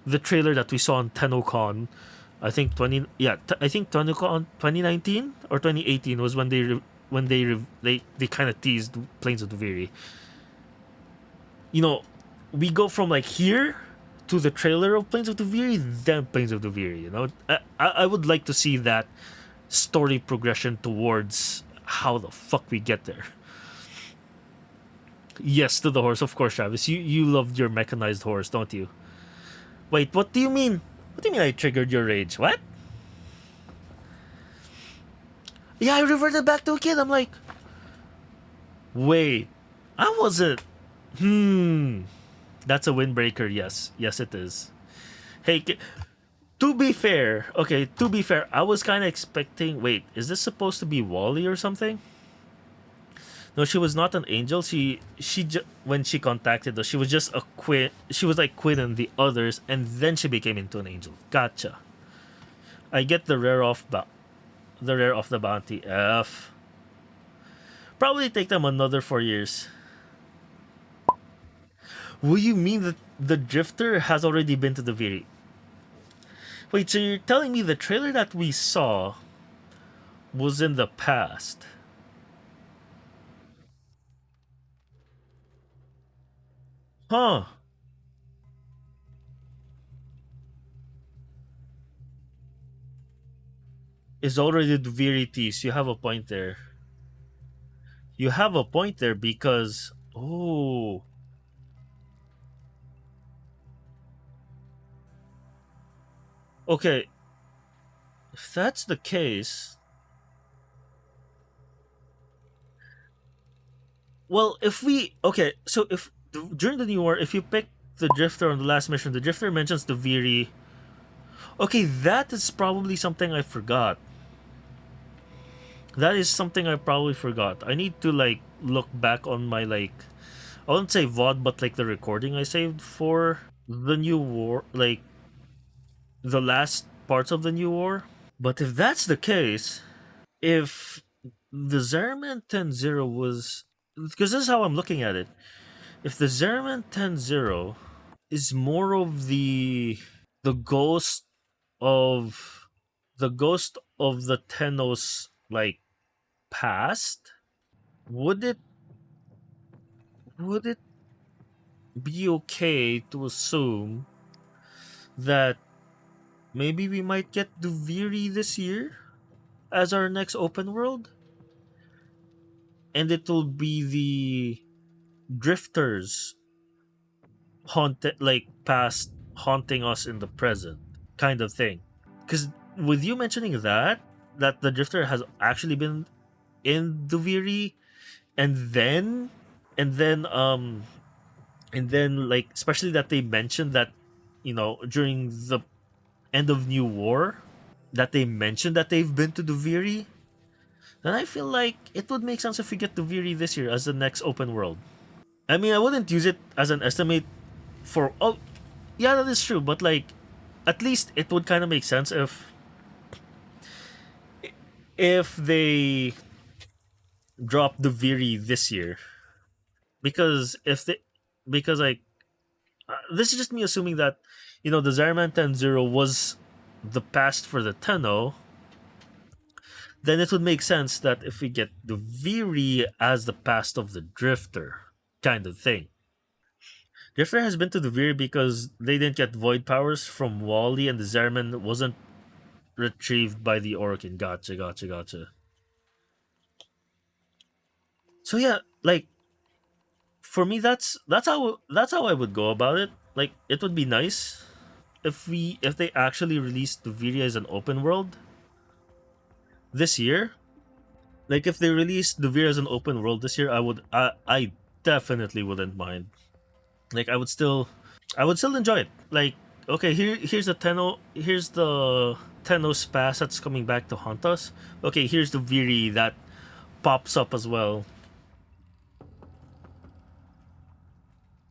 A: the trailer that we saw on TennoCon, I think TennoCon 2019 or 2018 was when they kind of teased Plains of Duviri. We go from like here to the trailer of Plains of Duviri, then Plains of Duviri. I would like to see that story progression towards how the fuck we get there. Yes, to the horse, of course, Travis. You loved your mechanized horse, don't you? Wait, what do you mean? What do you mean I triggered your rage? What? Yeah, I reverted back to a kid. I'm like, wait, I wasn't. That's a windbreaker. Yes, it is. Hey, to be fair, I was kind of expecting. Wait, is this supposed to be Wally or something? No, she was not an angel. When she contacted us, she was just a Quinn. She was like Quinn and the others, and then she became into an angel. Gotcha. I get the rare off the bounty. Probably take them another 4 years. Will you mean that the Drifter has already been to the Viri? Wait, so you're telling me the trailer that we saw was in the past? Huh. Is already the Virities. You have a point there. You have a point there because Okay, if that's the case, well, if we okay, so if during the new war, if you pick the Drifter on the last mission, the Drifter mentions the Viri. Okay, that is probably something I forgot. That is something I probably forgot. I need to like look back on my like I wouldn't say VOD, but like the recording I saved for the new war, like the last parts of the new war. But if that's the case, if the Zariman 10-0 was, because this is how I'm looking at it. If the Zariman 10-0 is more of the ghost of the Tenos like past, would it be okay to assume that maybe we might get Duviri this year as our next open world? And it will be the drifters haunted like past haunting us in the present kind of thing. Because with you mentioning that the drifter has actually been in Duviri, and then and then um and then like especially that they mentioned that during the end of New War that they mentioned that they've been to Duviri, then I feel like it would make sense if we get Duviri this year as the next open world. I mean, I wouldn't use it as an estimate for yeah, that is true, but like at least it would kind of make sense if they drop Duviri this year, because if they because like this is just me assuming that the Zariman 10-0 was the past for the Tenno, then it would make sense that if we get the Viri as the past of the Drifter kind of thing. Drifter has been to the Viri because they didn't get void powers from Wally, and the Zariman wasn't retrieved by the Orokin. Gotcha, gotcha, gotcha. So yeah, like for me, that's how I would go about it. Like it would be nice if they actually released the Viri as an open world this year. Like if they released the Viri as an open world this year, I definitely wouldn't mind. Like I would still enjoy it. Like okay, here's the Tenno Spass that's coming back to haunt us. Okay, here's the Viri that pops up as well